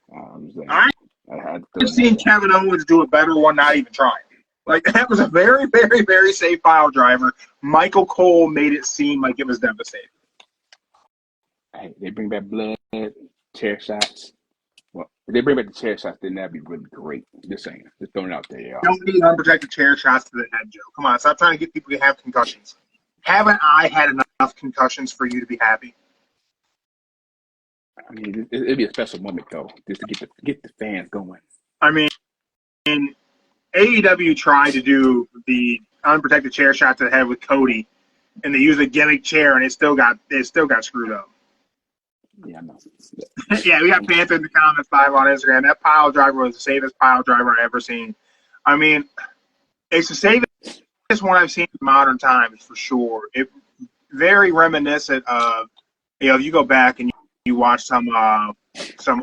I've seen Kevin Owens do a better one, not even trying. Like, that was a very, very, very safe pile driver. Michael Cole made it seem like it was devastating. Hey, they bring back blood, chair shots. Well, if they bring back the chair shots, then that'd be really great. Just saying. Just throwing it out there, y'all. Don't need unprotected chair shots to the head, Joe. Come on, stop trying to get people to have concussions. Haven't I had enough concussions for you to be happy? I mean, it'd be a special moment, though, just to get the fans going. I mean, AEW tried to do the unprotected chair shot to the head with Cody, and they used a gimmick chair, and it still got screwed up. Yeah, I know. Yeah, we got Panther in the comments live on Instagram. That pile driver was the safest pile driver I've ever seen. I mean, it's the safest one I've seen in modern times for sure. It very reminiscent of, if you go back and you watch some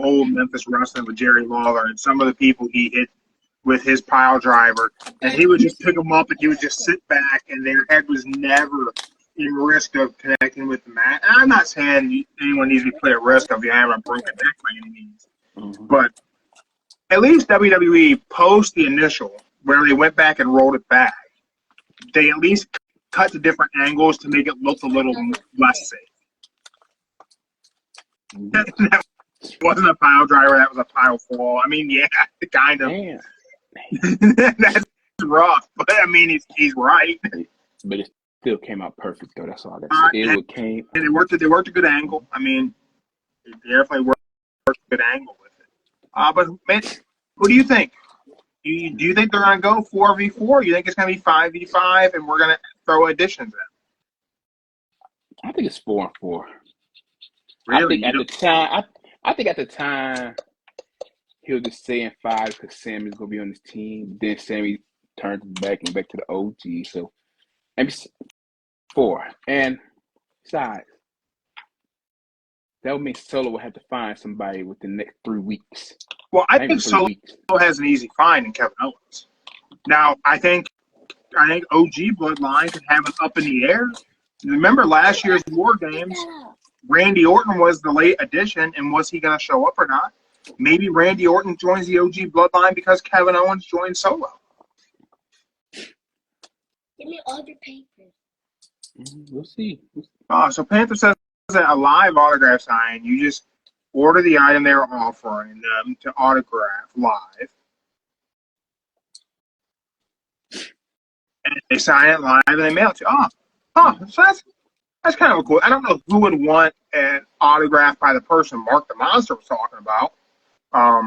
old Memphis wrestling with Jerry Lawler and some of the people he hit with his pile driver, and he would just pick them up and he would just sit back and their head was never in risk of connecting with the mat. And I'm not saying anyone needs to be put at risk of having a broken neck by any means. Mm-hmm. But at least WWE, post the initial, where they went back and rolled it back, they at least cut to different angles to make it look a little less safe. Mm-hmm. That wasn't a pile driver, that was a pile fall. I mean, yeah, kind of. That's rough, but I mean, he's right. But it still came out perfect, though. That's all. And they worked a good angle. I mean, they definitely worked a good angle with it. But man, what do you think? Do you think they're gonna go 4v4? You think it's gonna be 5v5, and we're gonna throw additions in? I think it's 4-4. Really? I think at the time he'll just say in 5 because Sammy's gonna be on his team. Then Sammy turns back to the OG. So maybe 4. And besides, that would mean Solo will have to find somebody within the next 3 weeks. Well, I Not think even 3 Solo weeks. has an easy find in Kevin Owens. Now, I think OG Bloodline could have it up in the air. Remember last year's War Games, Randy Orton was the late addition, and was he going to show up or not? Maybe Randy Orton joins the OG Bloodline because Kevin Owens joined Solo. Give me all your papers. We'll see. So Panther says a live autograph sign. You just order the item they're offering them to autograph live. And they sign it live and they mail it to you. So that's kind of cool. I don't know who would want an autograph by the person Mark the Monster was talking about. I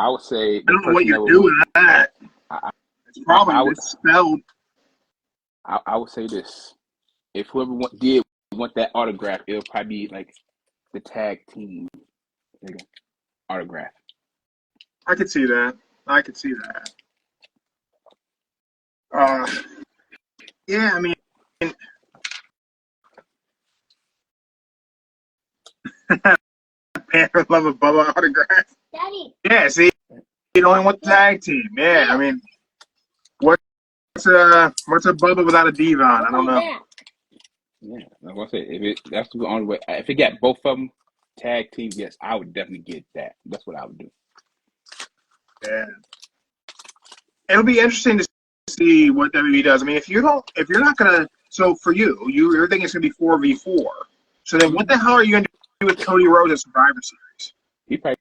would say. I don't know what you're doing with that. It's probably misspelled. I would say this: if whoever did want that autograph, it'll probably be like the tag team autograph. I could see that. Yeah, I mean, Panther love a Bubba autograph. Daddy. Yeah, see, you only want the tag team. Yeah, I mean, what's a Bubba without a Devon? I don't know. Yeah, like I said, that's the only way. If it got both of them tag team, yes, I would definitely get that. That's what I would do. Yeah, it'll be interesting to see what WWE does. I mean, if you're not gonna, so for you're thinking it's gonna be 4v4. So then, what the hell are you gonna do with Cody Rhodes at Survivor Series? He probably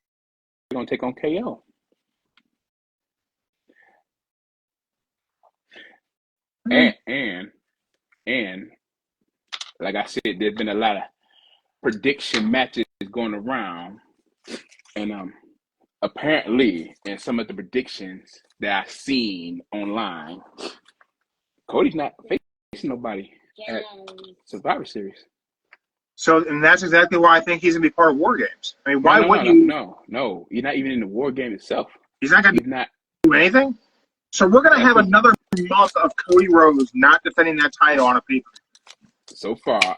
gonna take on KO. And like I said, there's been a lot of prediction matches going around, and apparently in some of the predictions that I've seen online, Cody's not facing nobody at Survivor Series. So, and that's exactly why I think he's gonna be part of War Games. I mean, why wouldn't you? No, he's not even in the War Game itself. He's not gonna do anything. So we're gonna have another month of Cody Rhodes not defending that title on a paper. So far,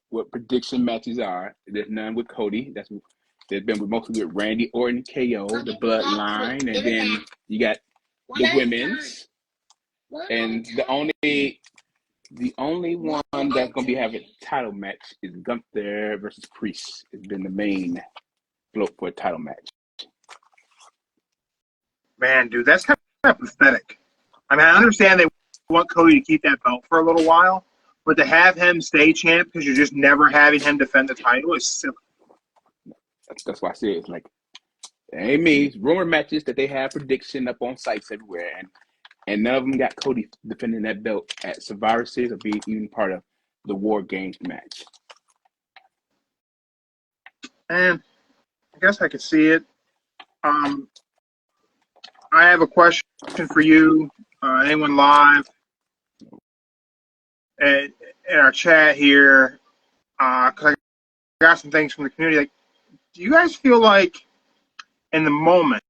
what prediction matches are? There's none with Cody. There's been mostly with Randy Orton, KO, the Bloodline, and then you got the women's. And the only one that's gonna be having a title match is Gunther versus Priest. It's been the main float for a title match. Man, dude, that's kind of pathetic. I mean, I understand they want Cody to keep that belt for a little while, but to have him stay champ because you're just never having him defend the title is silly. That's why I say it's like, it ain't me. It's rumor matches that they have prediction up on sites everywhere, and none of them got Cody defending that belt at Survivor Series or being even part of the War Games match. And I guess I could see it. I have a question for you, anyone live in our chat here, because I got some things from the community. Like, do you guys feel like in the moment,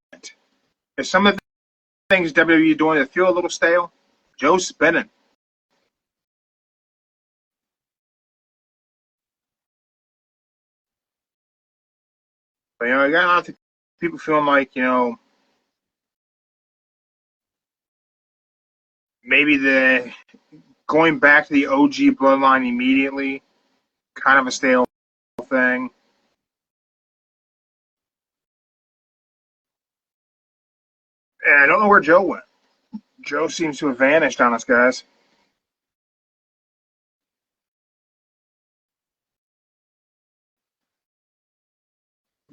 is some of the things WWE is doing that feel a little stale? Joe's spinning. But, I got a lot of people feeling like, maybe the going back to the OG bloodline immediately, kind of a stale thing. And I don't know where Joe went. Joe seems to have vanished on us, guys.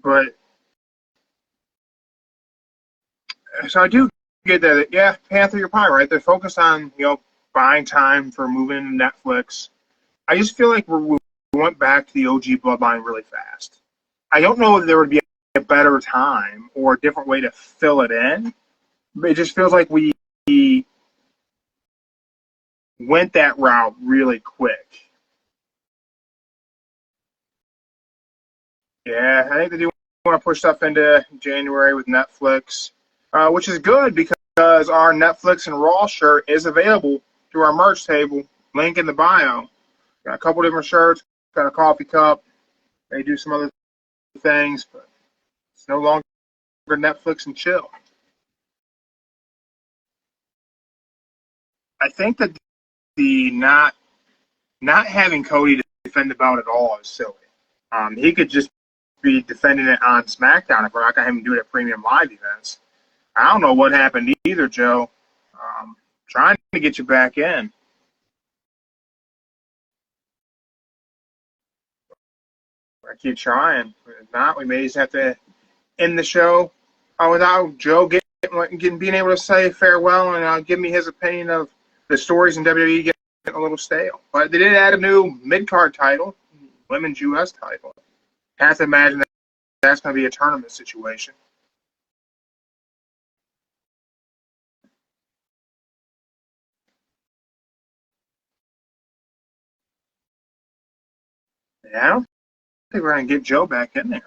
But so I do get that. Yeah, Panther, you're probably right. They're focused on buying time for moving to Netflix. I just feel like we went back to the OG bloodline really fast. I don't know if there would be a better time or a different way to fill it in. But it just feels like we went that route really quick. Yeah, I think they do want to push stuff into January with Netflix, which is good because our Netflix and Raw shirt is available to our merch table. Link in the bio. Got a couple different shirts. Got a coffee cup. They do some other things, but it's no longer Netflix and chill. I think that the not having Cody defend the belt at all is silly. He could just be defending it on SmackDown if we're not going to have him do it at premium live events. I don't know what happened either, Joe. Trying to get you back in. I keep trying. If not, we may just have to end the show without Joe being able to say farewell and give me his opinion of the stories in WWE getting a little stale. But they did add a new mid-card title, Women's U.S. title. Have to imagine that's going to be a tournament situation. Yeah, I don't think we're going to get Joe back in there.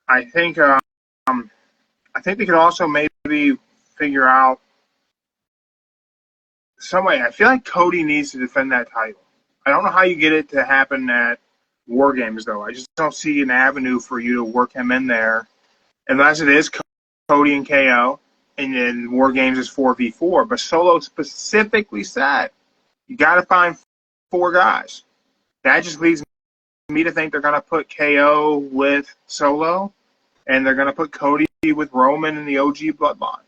I think they could also maybe figure out some way. I feel like Cody needs to defend that title. I don't know how you get it to happen at War Games, though. I just don't see an avenue for you to work him in there unless it is Cody and KO, and then War Games is 4v4. But Solo specifically said you got to find 4 guys. That just leads me to think they're going to put KO with Solo, and they're going to put Cody with Roman and the OG Bloodline.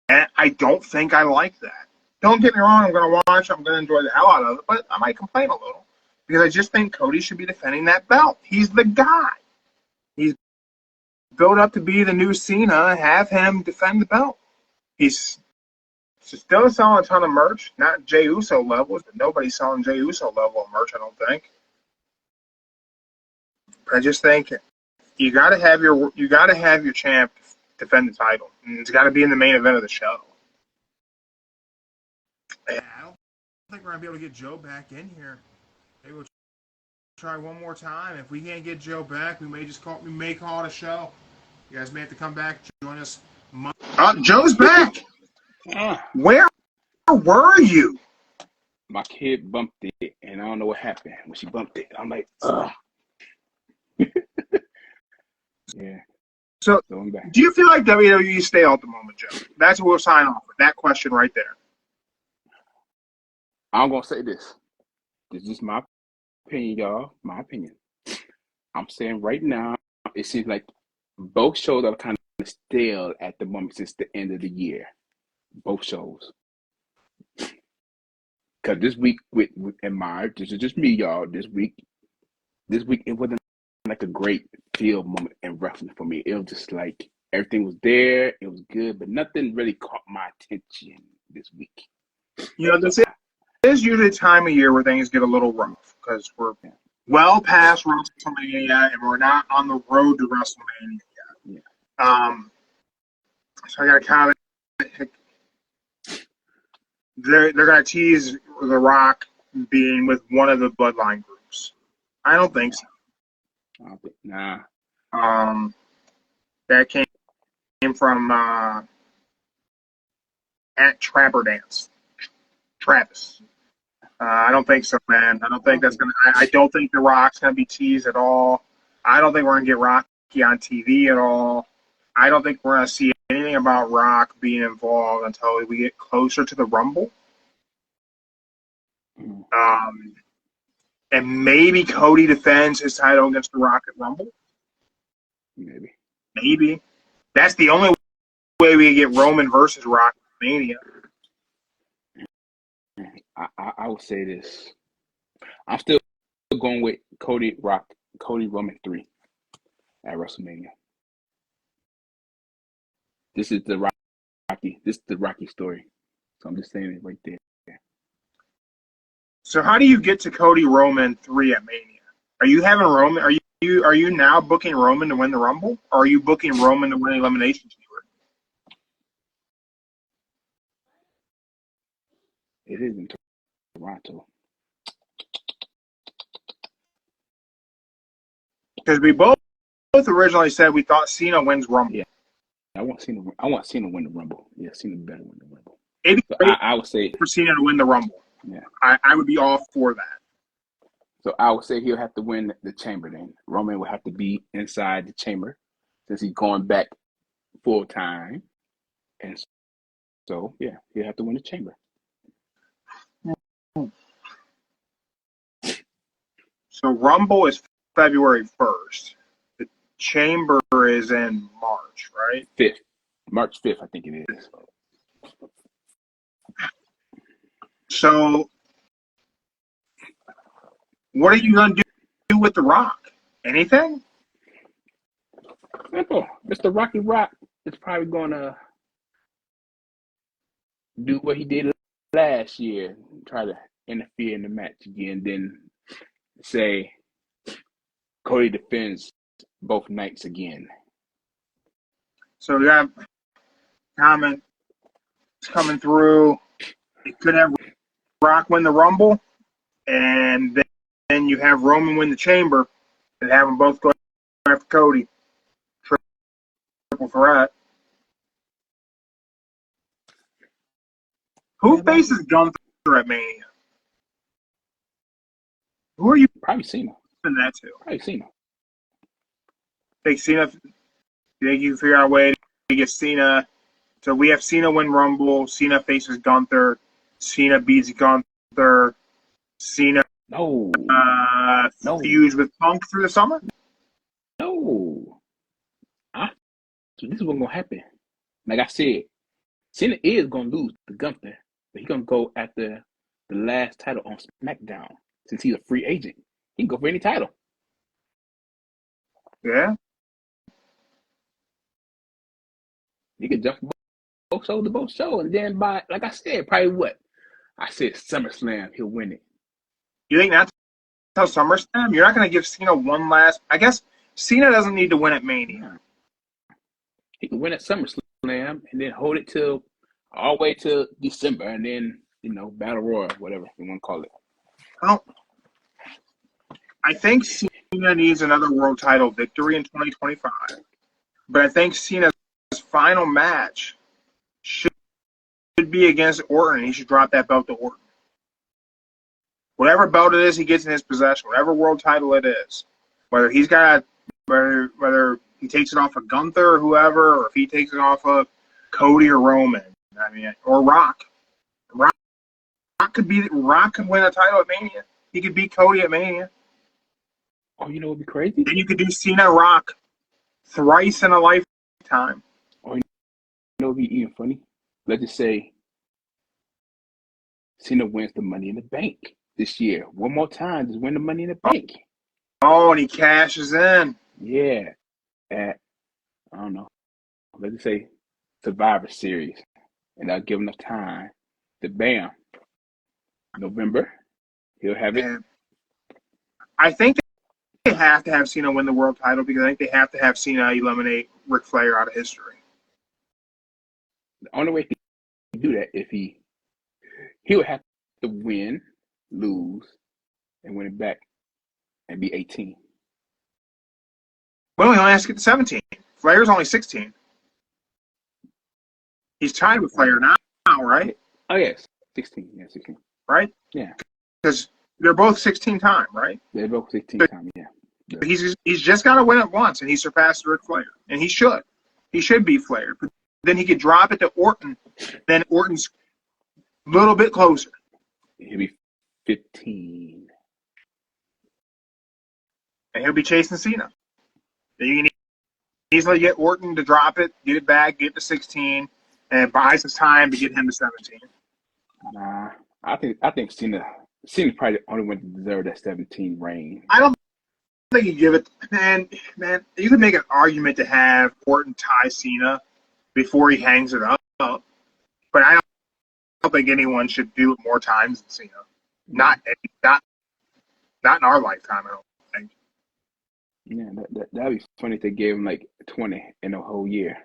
And I don't think I like that. Don't get me wrong, I'm going to watch, I'm going to enjoy the hell out of it, but I might complain a little because I just think Cody should be defending that belt. He's the guy. He's built up to be the new Cena. Have him defend the belt. He's still selling a ton of merch, not Jey Uso levels, but nobody's selling Jey Uso level of merch, I don't think. But I just think you got to have your champ defend the title, and it's got to be in the main event of the show. Yeah, I don't think we're gonna be able to get Joe back in here. Maybe we'll try one more time. If we can't get Joe back, we may call it a show. You guys may have to come back, join us. Joe's back. Where were you? My kid bumped it, and I don't know what happened when she bumped it. I'm like, ugh. Yeah. So, I'm back. do you feel like WWE stale at the moment, Joe? That's what we'll sign off with. That question right there. I'm gonna say this. This is my opinion, y'all. My opinion. I'm saying right now, it seems like both shows are kind of stale at the moment since the end of the year. Both shows. Because this week this is just me, y'all. This week it wasn't like a great feel moment in wrestling for me. It was just like everything was there, it was good, but nothing really caught my attention this week. This is usually a time of year where things get a little rough because we're well past WrestleMania and we're not on the road to WrestleMania yet. Yeah. So I got to comment. They're going to tease The Rock being with one of the Bloodline groups. I don't think so. Nah. That came from at Trapper Dance. Travis. I don't think so, man. I don't think that's gonna. I don't think The Rock's gonna be teased at all. I don't think we're gonna get Rocky on TV at all. I don't think we're gonna see anything about Rock being involved until we get closer to the Rumble. And maybe Cody defends his title against The Rock at Rumble. Maybe. That's the only way we get Roman versus Rock at Mania. I would say this. I'm still going with Cody Roman 3 at WrestleMania. This is the Rocky story. So I'm just saying it right there. So how do you get to Cody Roman 3 at Mania? Are you having Roman? Are you now booking Roman to win the Rumble, or are you booking Roman to win Elimination Chamber? It is in Toronto. Because we both originally said we thought Cena wins Rumble. Yeah. I want Cena win the Rumble. Yeah, Cena better win the Rumble. It'd be So great I would say for Cena to win the Rumble. yeah. I would be all for that. So I would say he'll have to win the chamber then. Roman will have to be inside the chamber since he's going back full time. And so yeah, he'll have to win the chamber. So Rumble is February 1st. The chamber is in March, right? March 5th, I think it is. So what are you going to do with The Rock? Anything? Simple. Mr. Rocky Rock is probably going to do what he did last year, try to interfere in the match again, then say Cody defends both nights again. So we got comments coming through. It could have Rock win the Rumble, and then you have Roman win the Chamber, and have them both go after Cody. Triple threat. Who faces Gunther at Mania? Who are you Probably Cena. in that to? Probably Cena. Think Cena? You think you can figure out a way to get Cena? So we have Cena win Rumble. Cena faces Gunther. Cena beats Gunther. Cena No. feuds with Punk through the summer. No. So this is what's gonna happen. Like I said, Cena is gonna lose to Gunther, but he's gonna go after the last title on SmackDown since he's a free agent. He can go for any title. Yeah. He can jump from both shows to both shows, and then by like I said, probably what I said SummerSlam, he'll win it. You think that's how SummerSlam? You're not going to give Cena one last. I guess Cena doesn't need to win at Mania. He can win at SummerSlam and then hold it till all the way to December, and then Battle Royal, whatever you want to call it. Well, I think Cena needs another world title victory in 2025, but I think Cena's final match should be against Orton. He should drop that belt to Orton. Whatever belt it is he gets in his possession, whatever world title it is, whether he takes it off of Gunther or whoever, or if he takes it off of Cody or Roman, or Rock. Rock could win a title at Mania. He could beat Cody at Mania. Oh, you know what would be crazy? Then you could do Cena Rock thrice in a lifetime. Oh, you know what would be even funny? Let's just say Cena wins the Money in the Bank this year. One more time, just win the Money in the Bank. Oh, and he cashes in. Yeah. At, I don't know, let's just say Survivor Series. And I'll give enough time to bam. November, he'll have it. And I think they have to have Cena win the world title because I think they have to have Cena eliminate Ric Flair out of history. The only way he can do that if he would have to win, lose, and win it back and be 18. Well, he only has to get to 17. Flair's only 16. He's tied with Flair now, right? Oh, yes. 16. Yeah, 16. Right? Yeah. Because they're both 16-time, right? They're both 16 times, yeah. He's just got to win it once, and he surpassed Ric Flair. And he should. He should beat Flair. But then he could drop it to Orton. Then Orton's a little bit closer. He'll be 15. And he'll be chasing Cena. Then you can easily get Orton to drop it, get it back, get to 16, and it buys us time to get him to 17. Nah, I think Cena probably the only one to deserve that 17 reign. I don't think you give it, man. You could make an argument to have Orton tie Cena before he hangs it up, but I don't think anyone should do it more times than Cena. Not in our lifetime, I don't think. Yeah, that'd be funny if they gave him like 20 in a whole year.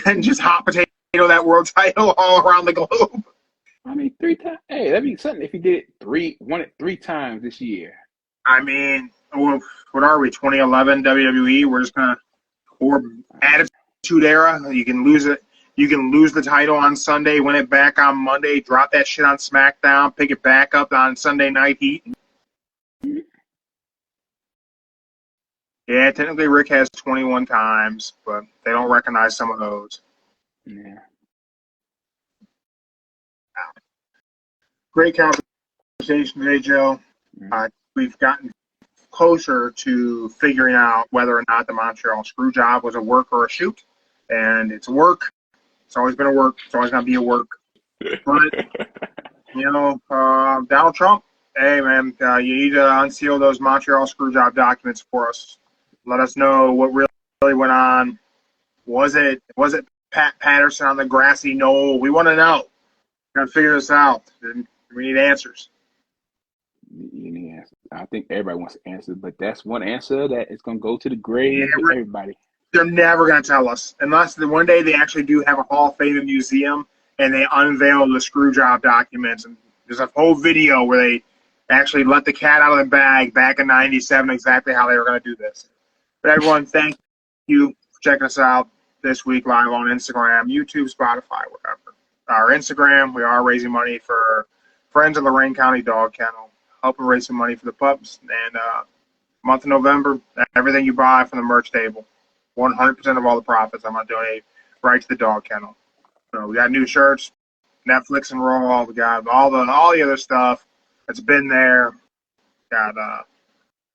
And just hot potato that world title all around the globe. I mean, 3 times. Hey, that'd be something if he won it 3 times this year. I mean, well, what are we, 2011 WWE? We're just going to, or Attitude Era. You can lose it. You can lose the title on Sunday, win it back on Monday, drop that shit on SmackDown, pick it back up on Sunday Night Heat. Yeah, technically Rick has 21 times, but they don't recognize some of those. Yeah. Great conversation today, Joe. We've gotten closer to figuring out whether or not the Montreal Screwjob was a work or a shoot, and it's a work. It's always been a work. It's always going to be a work. But, Donald Trump, hey, man, you need to unseal those Montreal Screwjob documents for us. Let us know what really went on. Was it Pat Patterson on the grassy knoll? We want to know. We're going to figure this out. We need answers. You need answers. I think everybody wants answers, but that's one answer that is going to go to the grave with everybody. They're never going to tell us unless one day they actually do have a Hall of Fame museum and they unveil the Screwjob documents. And there's a whole video where they actually let the cat out of the bag back in '97 exactly how they were going to do this. But everyone, thank you for checking us out this week live on Instagram, YouTube, Spotify, wherever. Our Instagram, we are raising money for Friends of Lorraine County Dog Kennel, helping raise some money for the pups. And month of November, everything you buy from the merch table, 100% of all the profits, I'm going to donate right to the dog kennel. So we got new shirts, Netflix and Raw. We got all the other stuff that's been there. I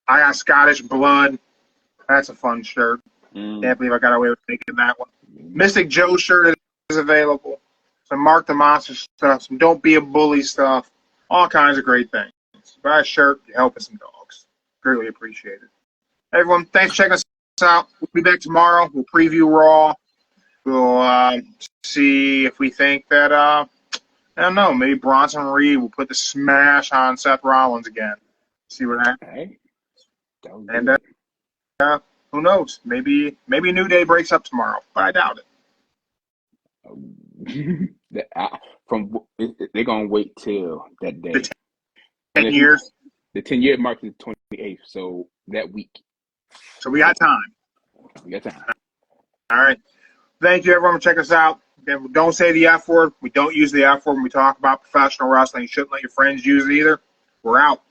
got Scottish Blood. That's a fun shirt. Can't believe I got away with making that one. Mystic Joe shirt is available. Some Mark the Monster stuff. Some Don't Be a Bully stuff. All kinds of great things. Buy a shirt, you're helping some dogs. Greatly appreciated. Everyone, thanks for checking us out. We'll be back tomorrow. We'll preview Raw. We'll see if we think that, I don't know, maybe Bronson Reed will put the smash on Seth Rollins again. See what happens. And who knows? Maybe New Day breaks up tomorrow, but I doubt it. They're gonna wait till that day. 10 years. The 10-year mark is the 28th, so that week. So we got time. All right. Thank you, everyone, for checking us out. Again, don't say the F word. We don't use the F word when we talk about professional wrestling. You shouldn't let your friends use it either. We're out.